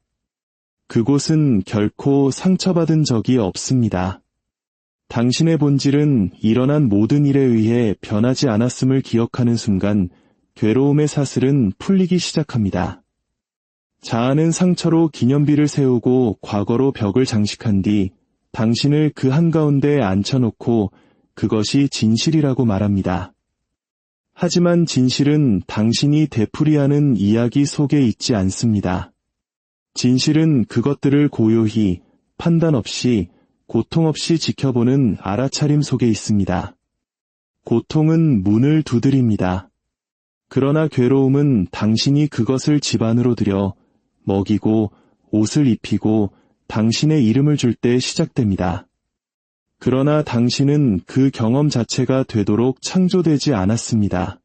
그곳은 결코 상처받은 적이 없습니다. 당신의 본질은 일어난 모든 일에 의해 변하지 않았음을 기억하는 순간 괴로움의 사슬은 풀리기 시작합니다. 자아는 상처로 기념비를 세우고 과거로 벽을 장식한 뒤 당신을 그 한가운데에 앉혀놓고 그것이 진실이라고 말합니다. 하지만 진실은 당신이 되풀이하는 이야기 속에 있지 않습니다. 진실은 그것들을 고요히, 판단 없이, 고통 없이 지켜보는 알아차림 속에 있습니다. 고통은 문을 두드립니다. 그러나 괴로움은 당신이 그것을 집 안으로 들여 먹이고 옷을 입히고 당신의 이름을 줄 때 시작됩니다. 그러나 당신은 그 경험 자체가 되도록 창조되지 않았습니다.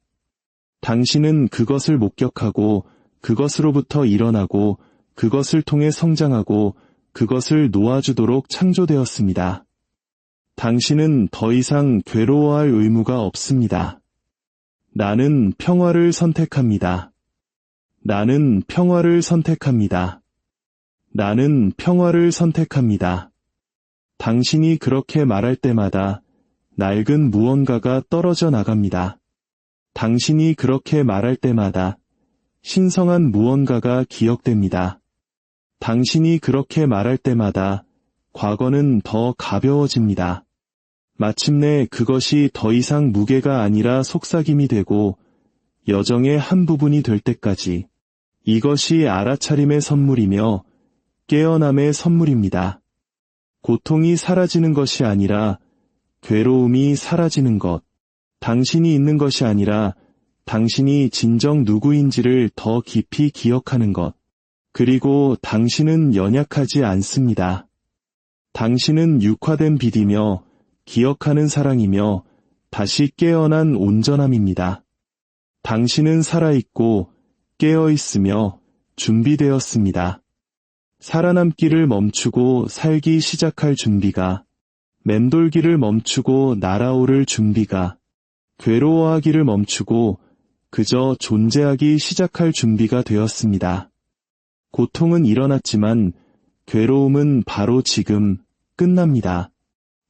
당신은 그것을 목격하고 그것으로부터 일어나고 그것을 통해 성장하고 그것을 놓아주도록 창조되었습니다. 당신은 더 이상 괴로워할 의무가 없습니다. 나는 평화를 선택합니다. 나는 평화를 선택합니다. 나는 평화를 선택합니다. 당신이 그렇게 말할 때마다 낡은 무언가가 떨어져 나갑니다. 당신이 그렇게 말할 때마다 신성한 무언가가 기억됩니다. 당신이 그렇게 말할 때마다 과거는 더 가벼워집니다. 마침내 그것이 더 이상 무게가 아니라 속삭임이 되고 여정의 한 부분이 될 때까지 이것이 알아차림의 선물이며 깨어남의 선물입니다. 고통이 사라지는 것이 아니라 괴로움이 사라지는 것, 당신이 있는 것이 아니라 당신이 진정 누구인지를 더 깊이 기억하는 것, 그리고 당신은 연약하지 않습니다. 당신은 육화된 빛이며 기억하는 사랑이며 다시 깨어난 온전함입니다. 당신은 살아있고 깨어있으며 준비되었습니다. 살아남기를 멈추고 살기 시작할 준비가, 맴돌기를 멈추고 날아오를 준비가, 괴로워하기를 멈추고 그저 존재하기 시작할 준비가 되었습니다. 고통은 일어났지만 괴로움은 바로 지금 끝납니다.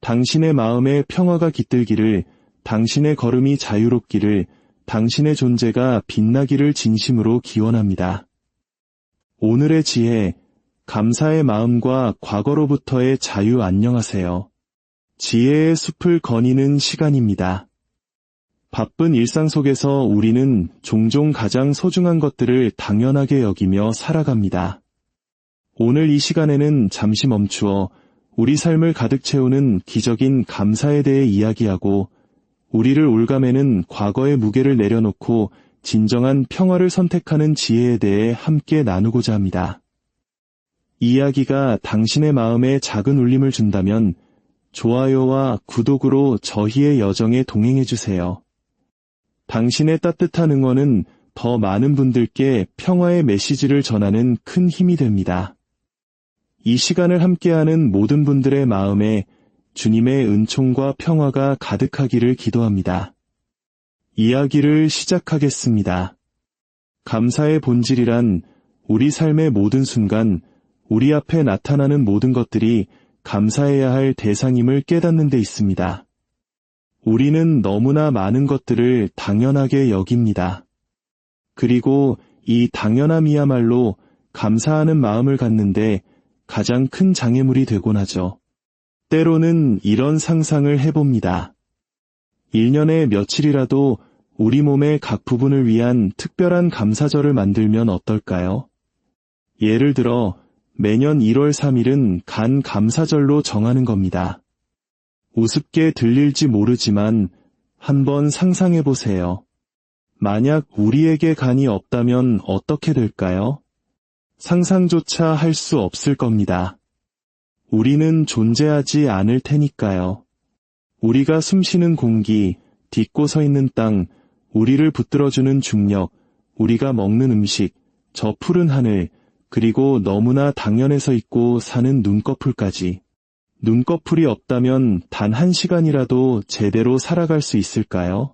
당신의 마음에 평화가 깃들기를, 당신의 걸음이 자유롭기를, 당신의 존재가 빛나기를 진심으로 기원합니다. 오늘의 지혜, 감사의 마음과 과거로부터의 자유 안녕하세요. 지혜의 숲을 거니는 시간입니다. 바쁜 일상 속에서 우리는 종종 가장 소중한 것들을 당연하게 여기며 살아갑니다. 오늘 이 시간에는 잠시 멈추어 우리 삶을 가득 채우는 기적인 감사에 대해 이야기하고 우리를 올가매는 과거의 무게를 내려놓고 진정한 평화를 선택하는 지혜에 대해 함께 나누고자 합니다. 이 이야기가 당신의 마음에 작은 울림을 준다면 좋아요와 구독으로 저희의 여정에 동행해주세요. 당신의 따뜻한 응원은 더 많은 분들께 평화의 메시지를 전하는 큰 힘이 됩니다. 이 시간을 함께하는 모든 분들의 마음에 주님의 은총과 평화가 가득하기를 기도합니다. 이야기를 시작하겠습니다. 감사의 본질이란 우리 삶의 모든 순간, 우리 앞에 나타나는 모든 것들이 감사해야 할 대상임을 깨닫는 데 있습니다. 우리는 너무나 많은 것들을 당연하게 여깁니다. 그리고 이 당연함이야말로 감사하는 마음을 갖는데 가장 큰 장애물이 되곤 하죠. 때로는 이런 상상을 해봅니다. 1년에 며칠이라도 우리 몸의 각 부분을 위한 특별한 감사절을 만들면 어떨까요? 예를 들어 매년 1월 3일은 간 감사절로 정하는 겁니다. 우습게 들릴지 모르지만 한번 상상해 보세요. 만약 우리에게 간이 없다면 어떻게 될까요? 상상조차 할 수 없을 겁니다. 우리는 존재하지 않을 테니까요. 우리가 숨쉬는 공기, 딛고 서 있는 땅, 우리를 붙들어주는 중력, 우리가 먹는 음식, 저 푸른 하늘, 그리고 너무나 당연해서 있고 사는 눈꺼풀까지. 눈꺼풀이 없다면 단 1시간이라도 제대로 살아갈 수 있을까요?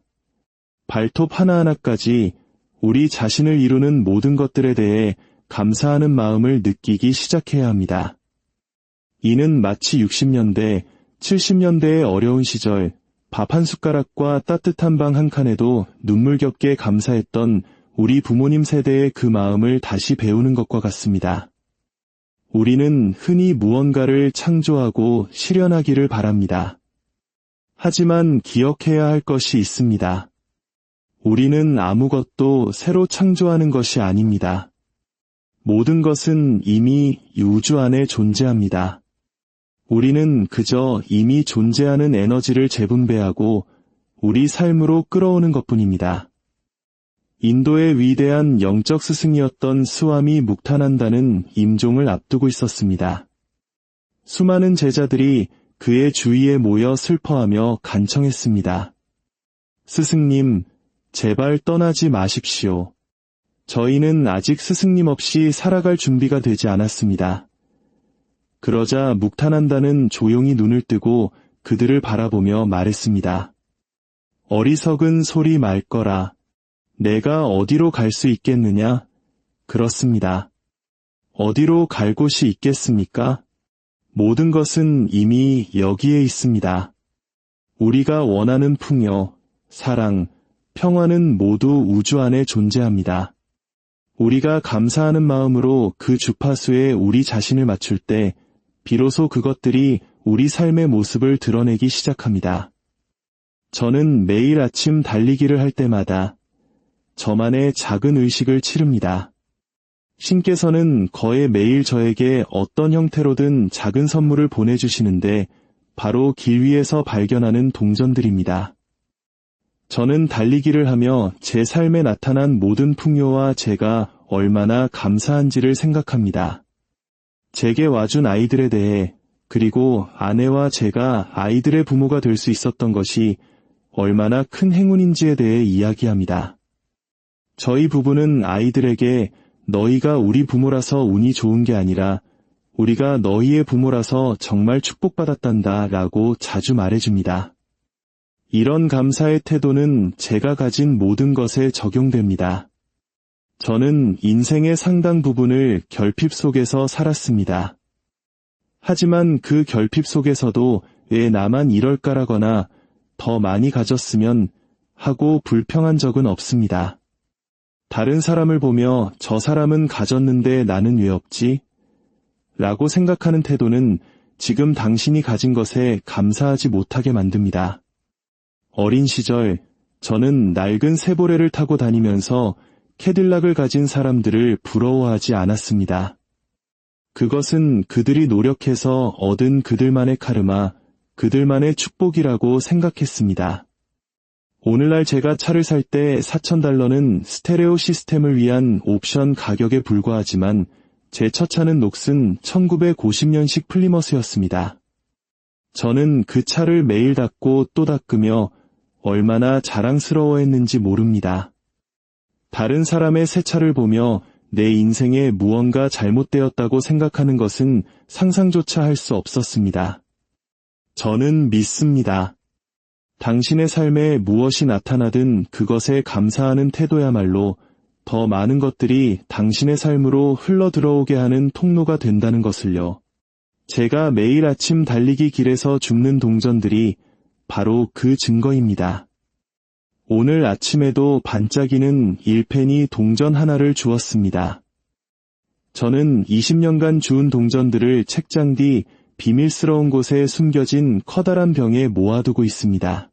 발톱 하나하나까지 우리 자신을 이루는 모든 것들에 대해 감사하는 마음을 느끼기 시작해야 합니다. 이는 마치 60년대, 70년대의 어려운 시절, 밥 한 숟가락과 따뜻한 방 한 칸에도 눈물겹게 감사했던 우리 부모님 세대의 그 마음을 다시 배우는 것과 같습니다. 우리는 흔히 무언가를 창조하고 실현하기를 바랍니다. 하지만 기억해야 할 것이 있습니다. 우리는 아무것도 새로 창조하는 것이 아닙니다. 모든 것은 이미 우주 안에 존재합니다. 우리는 그저 이미 존재하는 에너지를 재분배하고 우리 삶으로 끌어오는 것뿐입니다. 인도의 위대한 영적 스승이었던 스와미 묵타난다는 임종을 앞두고 있었습니다. 수많은 제자들이 그의 주위에 모여 슬퍼하며 간청했습니다. 스승님, 제발 떠나지 마십시오. 저희는 아직 스승님 없이 살아갈 준비가 되지 않았습니다. 그러자 묵타난다는 조용히 눈을 뜨고 그들을 바라보며 말했습니다. 어리석은 소리 말 거라. 내가 어디로 갈 수 있겠느냐? 그렇습니다. 어디로 갈 곳이 있겠습니까? 모든 것은 이미 여기에 있습니다. 우리가 원하는 풍요, 사랑, 평화는 모두 우주 안에 존재합니다. 우리가 감사하는 마음으로 그 주파수에 우리 자신을 맞출 때 비로소 그것들이 우리 삶의 모습을 드러내기 시작합니다. 저는 매일 아침 달리기를 할 때마다 저만의 작은 의식을 치릅니다. 신께서는 거의 매일 저에게 어떤 형태로든 작은 선물을 보내주시는데 바로 길 위에서 발견하는 동전들입니다. 저는 달리기를 하며 제 삶에 나타난 모든 풍요와 제가 얼마나 감사한지를 생각합니다. 제게 와준 아이들에 대해, 그리고 아내와 제가 아이들의 부모가 될 수 있었던 것이 얼마나 큰 행운인지에 대해 이야기합니다. 저희 부부는 아이들에게 너희가 우리 부모라서 운이 좋은 게 아니라 우리가 너희의 부모라서 정말 축복받았단다 라고 자주 말해줍니다. 이런 감사의 태도는 제가 가진 모든 것에 적용됩니다. 저는 인생의 상당 부분을 결핍 속에서 살았습니다. 하지만 그 결핍 속에서도 왜 나만 이럴까라거나 더 많이 가졌으면 하고 불평한 적은 없습니다. 다른 사람을 보며 저 사람은 가졌는데 나는 왜 없지? 라고 생각하는 태도는 지금 당신이 가진 것에 감사하지 못하게 만듭니다. 어린 시절 저는 낡은 세보레를 타고 다니면서 캐딜락을 가진 사람들을 부러워하지 않았습니다. 그것은 그들이 노력해서 얻은 그들만의 카르마, 그들만의 축복이라고 생각했습니다. 오늘날 제가 차를 살 때 $4,000는 스테레오 시스템을 위한 옵션 가격에 불과하지만 제 첫 차는 녹슨 1950년식 플리머스였습니다. 저는 그 차를 매일 닦고 또 닦으며 얼마나 자랑스러워했는지 모릅니다. 다른 사람의 새 차를 보며 내 인생에 무언가 잘못되었다고 생각하는 것은 상상조차 할 수 없었습니다. 저는 믿습니다. 당신의 삶에 무엇이 나타나든 그것에 감사하는 태도야말로 더 많은 것들이 당신의 삶으로 흘러들어오게 하는 통로가 된다는 것을요. 제가 매일 아침 달리기 길에서 줍는 동전들이 바로 그 증거입니다. 오늘 아침에도 반짝이는 1페니 동전 하나를 주었습니다. 저는 20년간 주운 동전들을 책장 뒤 비밀스러운 곳에 숨겨진 커다란 병에 모아두고 있습니다.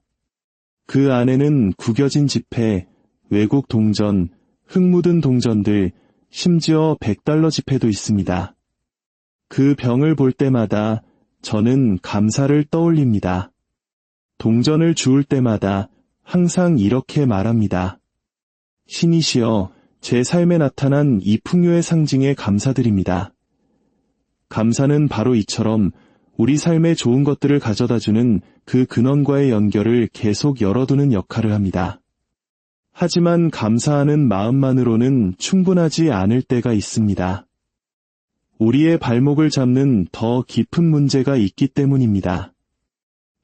그 안에는 구겨진 지폐, 외국 동전, 흙 묻은 동전들, 심지어 $100 지폐도 있습니다. 그 병을 볼 때마다 저는 감사를 떠올립니다. 동전을 주울 때마다 항상 이렇게 말합니다. 신이시여, 제 삶에 나타난 이 풍요의 상징에 감사드립니다. 감사는 바로 이처럼 우리 삶에 좋은 것들을 가져다주는 그 근원과의 연결을 계속 열어두는 역할을 합니다. 하지만 감사하는 마음만으로는 충분하지 않을 때가 있습니다. 우리의 발목을 잡는 더 깊은 문제가 있기 때문입니다.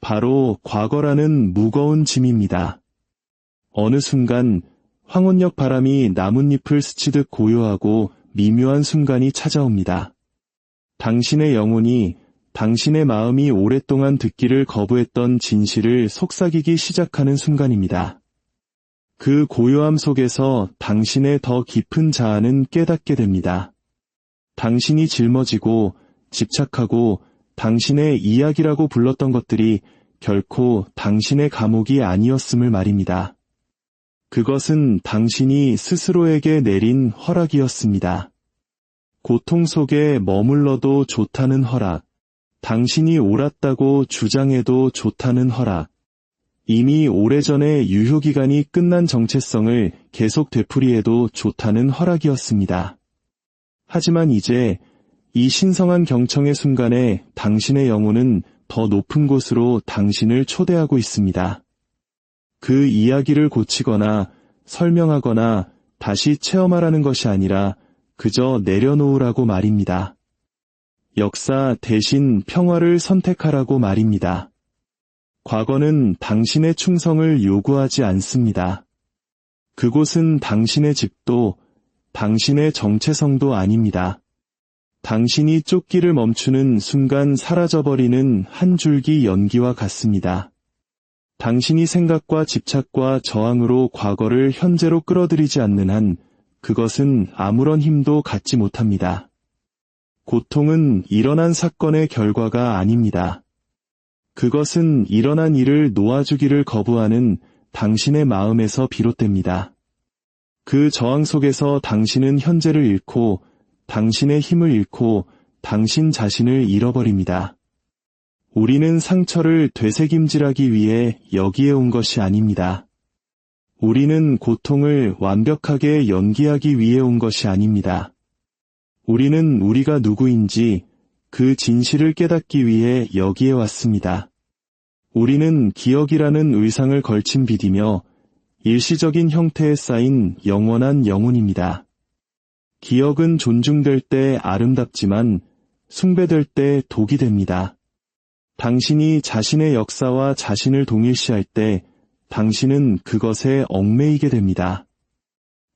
바로 과거라는 무거운 짐입니다. 어느 순간 황혼역 바람이 나뭇잎을 스치듯 고요하고 미묘한 순간이 찾아옵니다. 당신의 영혼이 당신의 마음이 오랫동안 듣기를 거부했던 진실을 속삭이기 시작하는 순간입니다. 그 고요함 속에서 당신의 더 깊은 자아는 깨닫게 됩니다. 당신이 짊어지고 집착하고 당신의 이야기라고 불렀던 것들이 결코 당신의 감옥이 아니었음을 말입니다. 그것은 당신이 스스로에게 내린 허락이었습니다. 고통 속에 머물러도 좋다는 허락, 당신이 옳았다고 주장해도 좋다는 허락, 이미 오래전에 유효기간이 끝난 정체성을 계속 되풀이해도 좋다는 허락이었습니다. 하지만 이제 이 신성한 경청의 순간에 당신의 영혼은 더 높은 곳으로 당신을 초대하고 있습니다. 그 이야기를 고치거나 설명하거나 다시 체험하라는 것이 아니라 그저 내려놓으라고 말입니다. 역사 대신 평화를 선택하라고 말입니다. 과거는 당신의 충성을 요구하지 않습니다. 그곳은 당신의 집도 당신의 정체성도 아닙니다. 당신이 쫓기를 멈추는 순간 사라져버리는 한 줄기 연기와 같습니다. 당신이 생각과 집착과 저항으로 과거를 현재로 끌어들이지 않는 한 그것은 아무런 힘도 갖지 못합니다. 고통은 일어난 사건의 결과가 아닙니다. 그것은 일어난 일을 놓아주기를 거부하는 당신의 마음에서 비롯됩니다. 그 저항 속에서 당신은 현재를 잃고 당신의 힘을 잃고 당신 자신을 잃어버립니다. 우리는 상처를 되새김질하기 위해 여기에 온 것이 아닙니다. 우리는 고통을 완벽하게 연기하기 위해 온 것이 아닙니다. 우리는 우리가 누구인지 그 진실을 깨닫기 위해 여기에 왔습니다. 우리는 기억이라는 의상을 걸친 빛이며 일시적인 형태에 쌓인 영원한 영혼입니다. 기억은 존중될 때 아름답지만 숭배될 때 독이 됩니다. 당신이 자신의 역사와 자신을 동일시할 때 당신은 그것에 얽매이게 됩니다.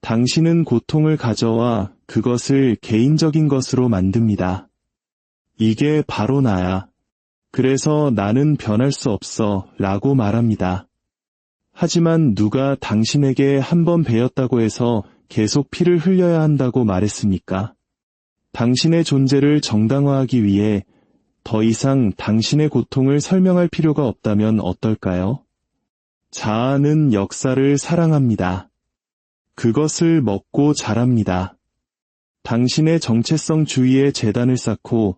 당신은 고통을 가져와 그것을 개인적인 것으로 만듭니다. 이게 바로 나야. 그래서 나는 변할 수 없어 라고 말합니다. 하지만 누가 당신에게 한 번 베었다고 해서 계속 피를 흘려야 한다고 말했습니까? 당신의 존재를 정당화하기 위해 더 이상 당신의 고통을 설명할 필요가 없다면 어떨까요? 자아는 역사를 사랑합니다. 그것을 먹고 자랍니다. 당신의 정체성 주위에 재단을 쌓고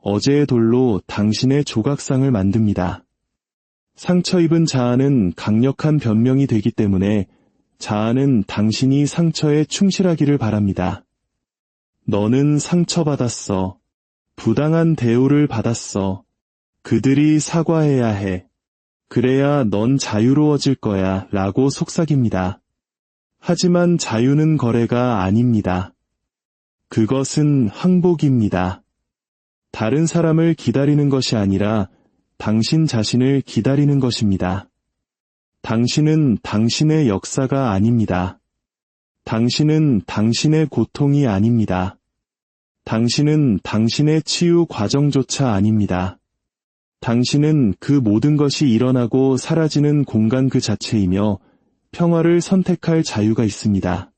어제의 돌로 당신의 조각상을 만듭니다. 상처 입은 자아는 강력한 변명이 되기 때문에 자아는 당신이 상처에 충실하기를 바랍니다. 너는 상처받았어. 부당한 대우를 받았어. 그들이 사과해야 해. 그래야 넌 자유로워질 거야 라고 속삭입니다. 하지만 자유는 거래가 아닙니다. 그것은 항복입니다. 다른 사람을 기다리는 것이 아니라 당신 자신을 기다리는 것입니다. 당신은 당신의 역사가 아닙니다. 당신은 당신의 고통이 아닙니다. 당신은 당신의 치유 과정조차 아닙니다. 당신은 그 모든 것이 일어나고 사라지는 공간 그 자체이며 평화를 선택할 자유가 있습니다.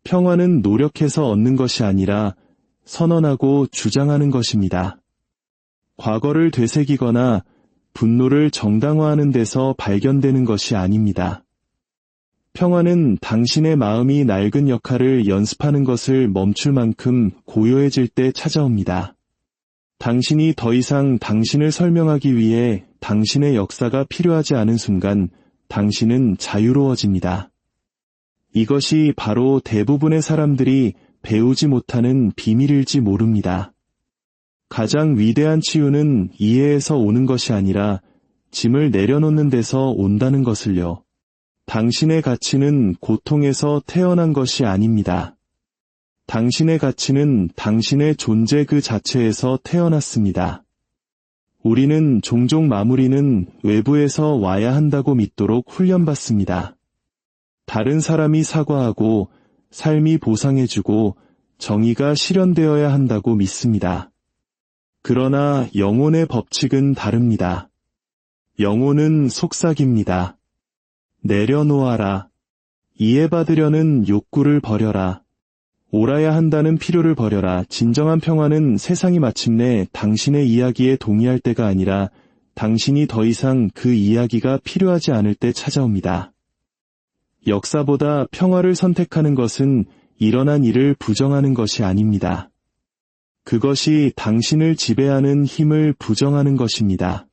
평화는 노력해서 얻는 것이 아니라 선언하고 주장하는 것입니다. 과거를 되새기거나 분노를 정당화하는 데서 발견되는 것이 아닙니다. 평화는 당신의 마음이 낡은 역할을 연습하는 것을 멈출 만큼 고요해질 때 찾아옵니다. 당신이 더 이상 당신을 설명하기 위해 당신의 역사가 필요하지 않은 순간 당신은 자유로워집니다. 이것이 바로 대부분의 사람들이 배우지 못하는 비밀일지 모릅니다. 가장 위대한 치유는 이해에서 오는 것이 아니라 짐을 내려놓는 데서 온다는 것을요. 당신의 가치는 고통에서 태어난 것이 아닙니다. 당신의 가치는 당신의 존재 그 자체에서 태어났습니다. 우리는 종종 마무리는 외부에서 와야 한다고 믿도록 훈련받습니다. 다른 사람이 사과하고 삶이 보상해주고 정의가 실현되어야 한다고 믿습니다. 그러나 영혼의 법칙은 다릅니다. 영혼은 속삭입니다. 내려놓아라. 이해받으려는 욕구를 버려라. 옳아야 한다는 필요를 버려라. 진정한 평화는 세상이 마침내 당신의 이야기에 동의할 때가 아니라 당신이 더 이상 그 이야기가 필요하지 않을 때 찾아옵니다. 역사보다 평화를 선택하는 것은 일어난 일을 부정하는 것이 아닙니다. 그것이 당신을 지배하는 힘을 부정하는 것입니다.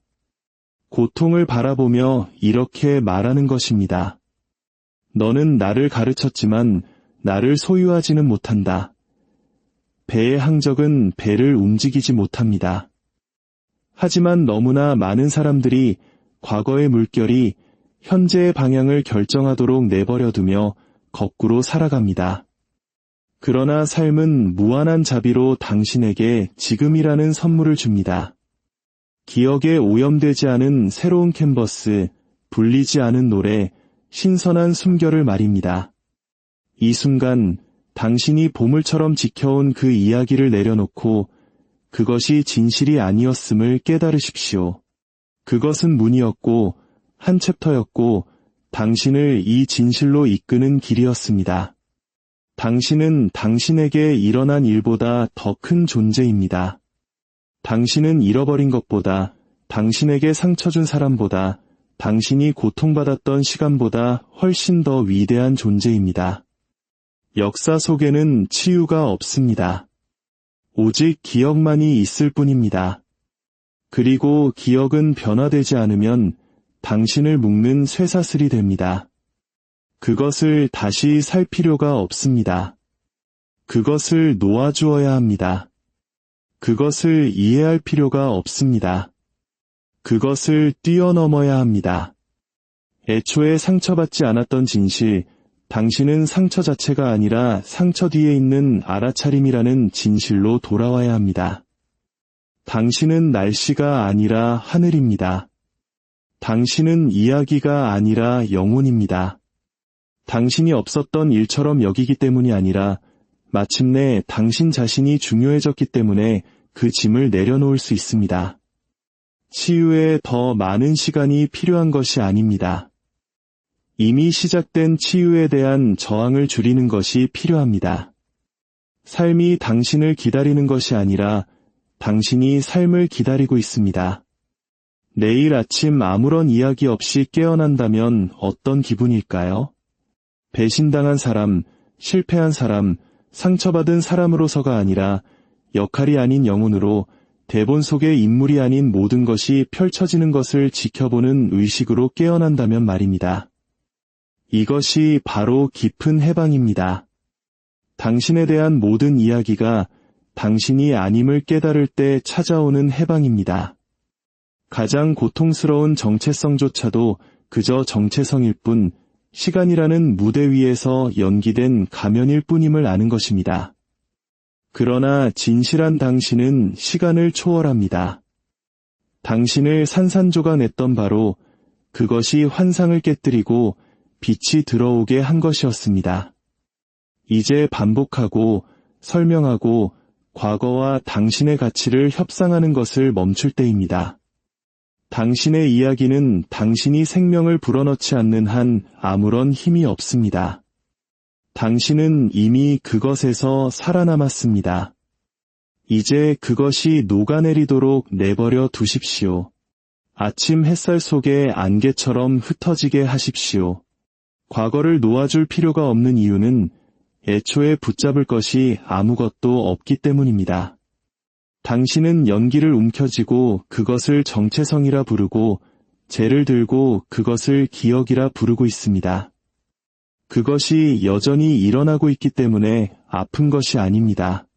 고통을 바라보며 이렇게 말하는 것입니다. 너는 나를 가르쳤지만 나를 소유하지는 못한다. 배의 항적은 배를 움직이지 못합니다. 하지만 너무나 많은 사람들이 과거의 물결이 현재의 방향을 결정하도록 내버려두며 거꾸로 살아갑니다. 그러나 삶은 무한한 자비로 당신에게 지금이라는 선물을 줍니다. 기억에 오염되지 않은 새로운 캔버스, 불리지 않은 노래, 신선한 숨결을 말입니다. 이 순간 당신이 보물처럼 지켜온 그 이야기를 내려놓고 그것이 진실이 아니었음을 깨달으십시오. 그것은 문이었고 한 챕터였고 당신을 이 진실로 이끄는 길이었습니다. 당신은 당신에게 일어난 일보다 더 큰 존재입니다. 당신은 잃어버린 것보다, 당신에게 상처 준 사람보다, 당신이 고통받았던 시간보다 훨씬 더 위대한 존재입니다. 역사 속에는 치유가 없습니다. 오직 기억만이 있을 뿐입니다. 그리고 기억은 변화되지 않으면 당신을 묶는 쇠사슬이 됩니다. 그것을 다시 살 필요가 없습니다. 그것을 놓아주어야 합니다. 그것을 이해할 필요가 없습니다. 그것을 뛰어넘어야 합니다. 애초에 상처받지 않았던 진실, 당신은 상처 자체가 아니라 상처 뒤에 있는 알아차림이라는 진실로 돌아와야 합니다. 당신은 날씨가 아니라 하늘입니다. 당신은 이야기가 아니라 영혼입니다. 당신이 없었던 일처럼 여기기 때문이 아니라 마침내 당신 자신이 중요해졌기 때문에 그 짐을 내려놓을 수 있습니다. 치유에 더 많은 시간이 필요한 것이 아닙니다. 이미 시작된 치유에 대한 저항을 줄이는 것이 필요합니다. 삶이 당신을 기다리는 것이 아니라 당신이 삶을 기다리고 있습니다. 내일 아침 아무런 이야기 없이 깨어난다면 어떤 기분일까요? 배신당한 사람, 실패한 사람, 상처받은 사람으로서가 아니라 역할이 아닌 영혼으로 대본 속의 인물이 아닌 모든 것이 펼쳐지는 것을 지켜보는 의식으로 깨어난다면 말입니다. 이것이 바로 깊은 해방입니다. 당신에 대한 모든 이야기가 당신이 아님을 깨달을 때 찾아오는 해방입니다. 가장 고통스러운 정체성조차도 그저 정체성일 뿐, 시간이라는 무대 위에서 연기된 가면일 뿐임을 아는 것입니다. 그러나 진실한 당신은 시간을 초월합니다. 당신을 산산조각냈던 바로 그것이 환상을 깨뜨리고 빛이 들어오게 한 것이었습니다. 이제 반복하고 설명하고 과거와 당신의 가치를 협상하는 것을 멈출 때입니다. 당신의 이야기는 당신이 생명을 불어넣지 않는 한 아무런 힘이 없습니다. 당신은 이미 그것에서 살아남았습니다. 이제 그것이 녹아내리도록 내버려 두십시오. 아침 햇살 속에 안개처럼 흩어지게 하십시오. 과거를 놓아줄 필요가 없는 이유는 애초에 붙잡을 것이 아무것도 없기 때문입니다. 당신은 연기를 움켜쥐고 그것을 정체성이라 부르고 죄를 들고 그것을 기억이라 부르고 있습니다. 그것이 여전히 일어나고 있기 때문에 아픈 것이 아닙니다.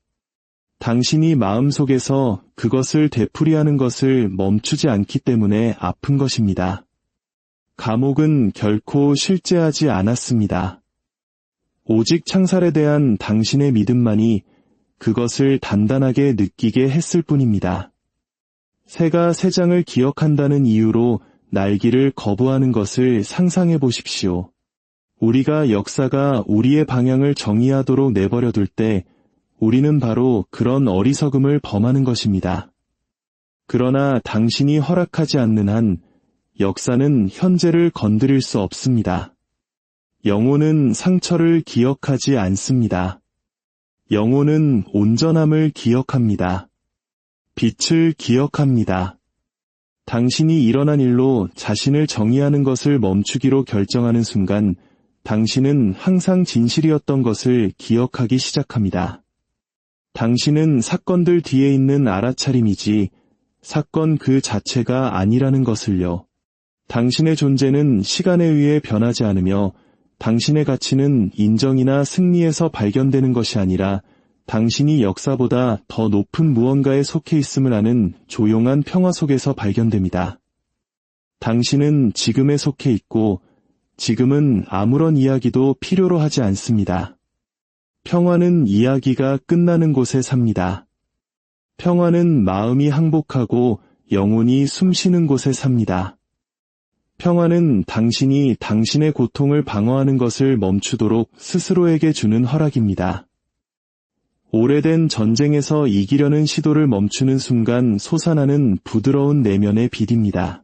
당신이 마음속에서 그것을 되풀이하는 것을 멈추지 않기 때문에 아픈 것입니다. 감옥은 결코 실제하지 않았습니다. 오직 창살에 대한 당신의 믿음만이 그것을 단단하게 느끼게 했을 뿐입니다. 새가 새장을 기억한다는 이유로 날기를 거부하는 것을 상상해 보십시오. 우리가 역사가 우리의 방향을 정의하도록 내버려둘 때 우리는 바로 그런 어리석음을 범하는 것입니다. 그러나 당신이 허락하지 않는 한 역사는 현재를 건드릴 수 없습니다. 영혼은 상처를 기억하지 않습니다. 영혼은 온전함을 기억합니다. 빛을 기억합니다. 당신이 일어난 일로 자신을 정의하는 것을 멈추기로 결정하는 순간 당신은 항상 진실이었던 것을 기억하기 시작합니다. 당신은 사건들 뒤에 있는 알아차림이지 사건 그 자체가 아니라는 것을요. 당신의 존재는 시간에 의해 변하지 않으며 당신의 가치는 인정이나 승리에서 발견되는 것이 아니라 당신이 역사보다 더 높은 무언가에 속해 있음을 아는 조용한 평화 속에서 발견됩니다. 당신은 지금에 속해 있고 지금은 아무런 이야기도 필요로 하지 않습니다. 평화는 이야기가 끝나는 곳에 삽니다. 평화는 마음이 항복하고 영혼이 숨쉬는 곳에 삽니다. 평화는 당신이 당신의 고통을 방어하는 것을 멈추도록 스스로에게 주는 허락입니다. 오래된 전쟁에서 이기려는 시도를 멈추는 순간 솟아나는 부드러운 내면의 빛입니다.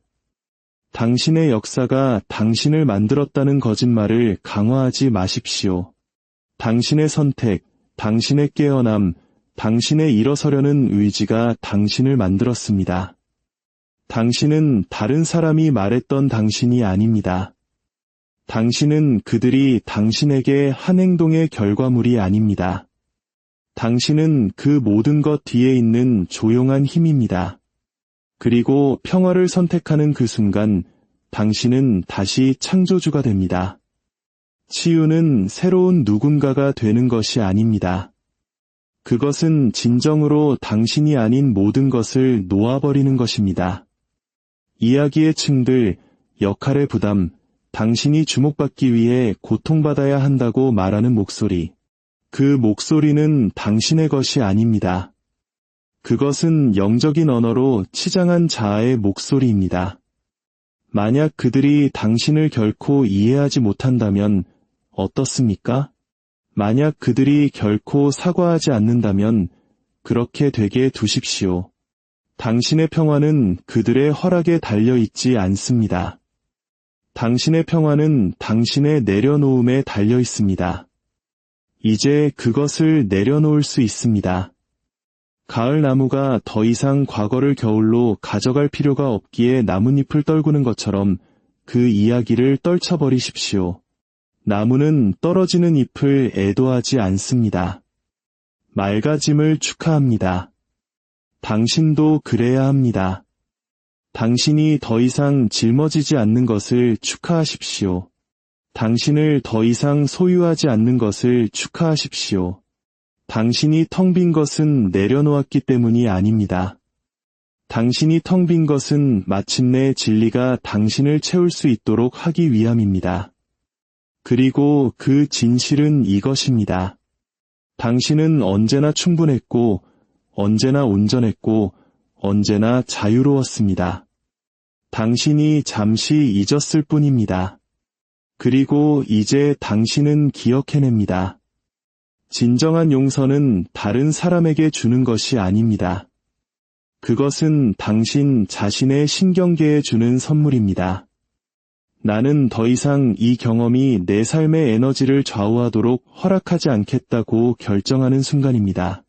당신의 역사가 당신을 만들었다는 거짓말을 강화하지 마십시오. 당신의 선택, 당신의 깨어남, 당신의 일어서려는 의지가 당신을 만들었습니다. 당신은 다른 사람이 말했던 당신이 아닙니다. 당신은 그들이 당신에게 한 행동의 결과물이 아닙니다. 당신은 그 모든 것 뒤에 있는 조용한 힘입니다. 그리고 평화를 선택하는 그 순간 당신은 다시 창조주가 됩니다. 치유는 새로운 누군가가 되는 것이 아닙니다. 그것은 진정으로 당신이 아닌 모든 것을 놓아버리는 것입니다. 이야기의 층들, 역할의 부담, 당신이 주목받기 위해 고통받아야 한다고 말하는 목소리. 그 목소리는 당신의 것이 아닙니다. 그것은 영적인 언어로 치장한 자아의 목소리입니다. 만약 그들이 당신을 결코 이해하지 못한다면 어떻습니까? 만약 그들이 결코 사과하지 않는다면 그렇게 되게 두십시오. 당신의 평화는 그들의 허락에 달려있지 않습니다. 당신의 평화는 당신의 내려놓음에 달려 있습니다. 이제 그것을 내려놓을 수 있습니다. 가을 나무가 더 이상 과거를 겨울로 가져갈 필요가 없기에 나뭇잎을 떨구는 것처럼 그 이야기를 떨쳐버리십시오. 나무는 떨어지는 잎을 애도하지 않습니다. 맑아짐을 축하합니다. 당신도 그래야 합니다. 당신이 더 이상 짊어지지 않는 것을 축하하십시오. 당신을 더 이상 소유하지 않는 것을 축하하십시오. 당신이 텅 빈 것은 내려놓았기 때문이 아닙니다. 당신이 텅 빈 것은 마침내 진리가 당신을 채울 수 있도록 하기 위함입니다. 그리고 그 진실은 이것입니다. 당신은 언제나 충분했고, 언제나 온전했고, 언제나 자유로웠습니다. 당신이 잠시 잊었을 뿐입니다. 그리고 이제 당신은 기억해냅니다. 진정한 용서는 다른 사람에게 주는 것이 아닙니다. 그것은 당신 자신의 신경계에 주는 선물입니다. 나는 더 이상 이 경험이 내 삶의 에너지를 좌우하도록 허락하지 않겠다고 결정하는 순간입니다.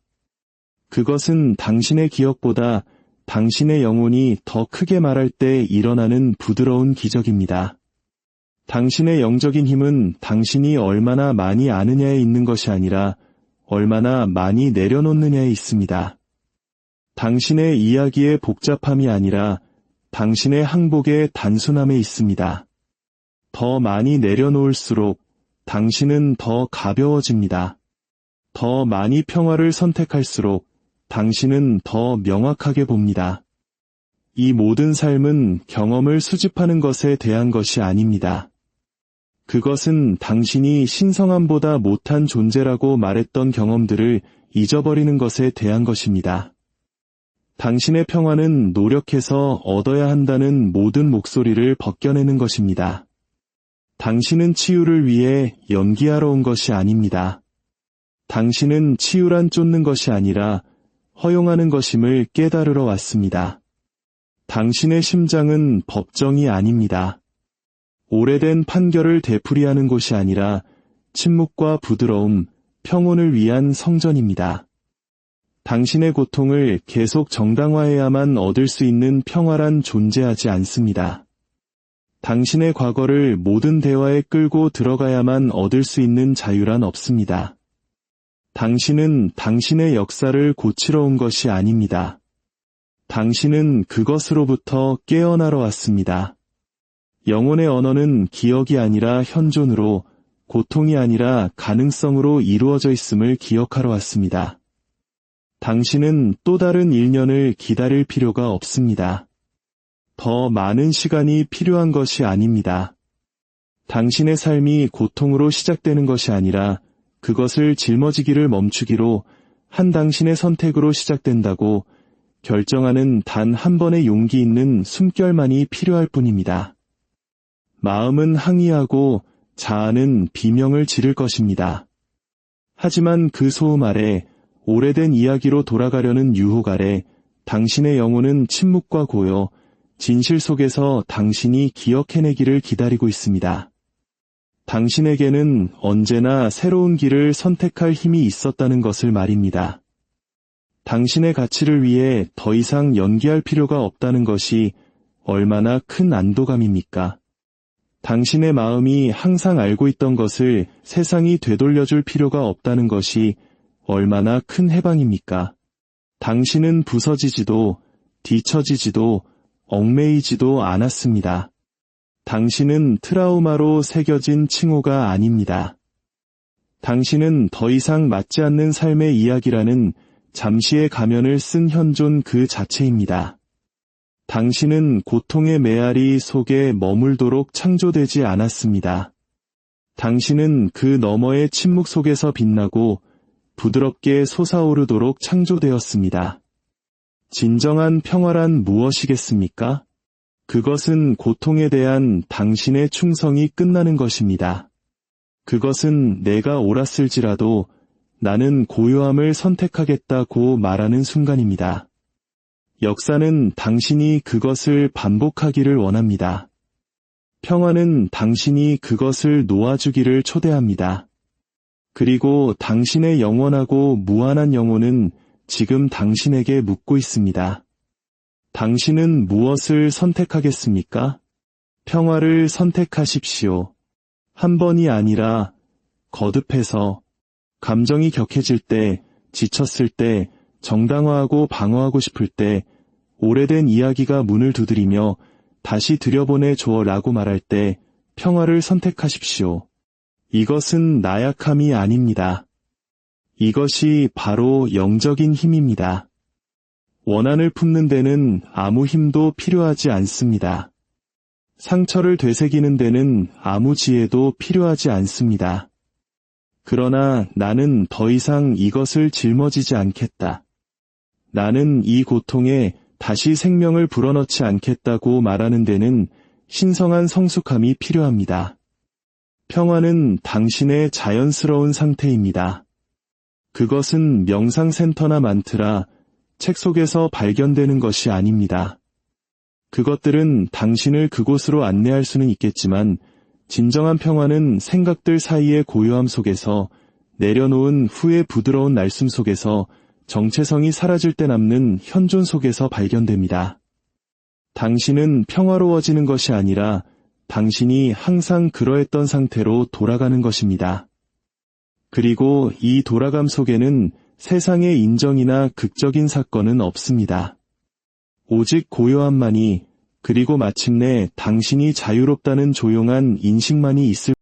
그것은 당신의 기억보다 당신의 영혼이 더 크게 말할 때 일어나는 부드러운 기적입니다. 당신의 영적인 힘은 당신이 얼마나 많이 아느냐에 있는 것이 아니라 얼마나 많이 내려놓느냐에 있습니다. 당신의 이야기의 복잡함이 아니라 당신의 항복의 단순함에 있습니다. 더 많이 내려놓을수록 당신은 더 가벼워집니다. 더 많이 평화를 선택할수록 당신은 더 명확하게 봅니다. 이 모든 삶은 경험을 수집하는 것에 대한 것이 아닙니다. 그것은 당신이 신성함보다 못한 존재라고 말했던 경험들을 잊어버리는 것에 대한 것입니다. 당신의 평화는 노력해서 얻어야 한다는 모든 목소리를 벗겨내는 것입니다. 당신은 치유를 위해 연기하러 온 것이 아닙니다. 당신은 치유란 쫓는 것이 아니라 허용하는 것임을 깨달으러 왔습니다. 당신의 심장은 법정이 아닙니다. 오래된 판결을 되풀이하는 곳이 아니라 침묵과 부드러움, 평온을 위한 성전입니다. 당신의 고통을 계속 정당화해야만 얻을 수 있는 평화란 존재하지 않습니다. 당신의 과거를 모든 대화에 끌고 들어가야만 얻을 수 있는 자유란 없습니다. 당신은 당신의 역사를 고치러 온 것이 아닙니다. 당신은 그것으로부터 깨어나러 왔습니다. 영혼의 언어는 기억이 아니라 현존으로, 고통이 아니라 가능성으로 이루어져 있음을 기억하러 왔습니다. 당신은 또 다른 1년을 기다릴 필요가 없습니다. 더 많은 시간이 필요한 것이 아닙니다. 당신의 삶이 고통으로 시작되는 것이 아니라 그것을 짊어지기를 멈추기로 한 당신의 선택으로 시작된다고 결정하는 단 한 번의 용기 있는 숨결만이 필요할 뿐입니다. 마음은 항의하고 자아는 비명을 지를 것입니다. 하지만 그 소음 아래, 오래된 이야기로 돌아가려는 유혹 아래 당신의 영혼은 침묵과 고요, 진실 속에서 당신이 기억해내기를 기다리고 있습니다. 당신에게는 언제나 새로운 길을 선택할 힘이 있었다는 것을 말입니다. 당신의 가치를 위해 더 이상 연기할 필요가 없다는 것이 얼마나 큰 안도감입니까? 당신의 마음이 항상 알고 있던 것을 세상이 되돌려줄 필요가 없다는 것이 얼마나 큰 해방입니까? 당신은 부서지지도, 뒤처지지도, 얽매이지도 않았습니다. 당신은 트라우마로 새겨진 칭호가 아닙니다. 당신은 더 이상 맞지 않는 삶의 이야기라는 잠시의 가면을 쓴 현존 그 자체입니다. 당신은 고통의 메아리 속에 머물도록 창조되지 않았습니다. 당신은 그 너머의 침묵 속에서 빛나고 부드럽게 솟아오르도록 창조되었습니다. 진정한 평화란 무엇이겠습니까? 그것은 고통에 대한 당신의 충성이 끝나는 것입니다. 그것은 내가 옳았을지라도 나는 고요함을 선택하겠다고 말하는 순간입니다. 역사는 당신이 그것을 반복하기를 원합니다. 평화는 당신이 그것을 놓아주기를 초대합니다. 그리고 당신의 영원하고 무한한 영혼은 지금 당신에게 묻고 있습니다. 당신은 무엇을 선택하겠습니까? 평화를 선택하십시오. 한 번이 아니라 거듭해서 감정이 격해질 때, 지쳤을 때, 정당화하고 방어하고 싶을 때, 오래된 이야기가 문을 두드리며 다시 들여보내 줘라고 말할 때 평화를 선택하십시오. 이것은 나약함이 아닙니다. 이것이 바로 영적인 힘입니다. 원한을 품는 데는 아무 힘도 필요하지 않습니다. 상처를 되새기는 데는 아무 지혜도 필요하지 않습니다. 그러나 나는 더 이상 이것을 짊어지지 않겠다. 나는 이 고통에 다시 생명을 불어넣지 않겠다고 말하는 데는 신성한 성숙함이 필요합니다. 평화는 당신의 자연스러운 상태입니다. 그것은 명상센터나 만트라, 책 속에서 발견되는 것이 아닙니다. 그것들은 당신을 그곳으로 안내할 수는 있겠지만 진정한 평화는 생각들 사이의 고요함 속에서 내려놓은 후의 부드러운 날숨 속에서 정체성이 사라질 때 남는 현존 속에서 발견됩니다. 당신은 평화로워지는 것이 아니라 당신이 항상 그러했던 상태로 돌아가는 것입니다. 그리고 이 돌아감 속에는 세상의 인정이나 극적인 사건은 없습니다. 오직 고요함만이, 그리고 마침내 당신이 자유롭다는 조용한 인식만이 있을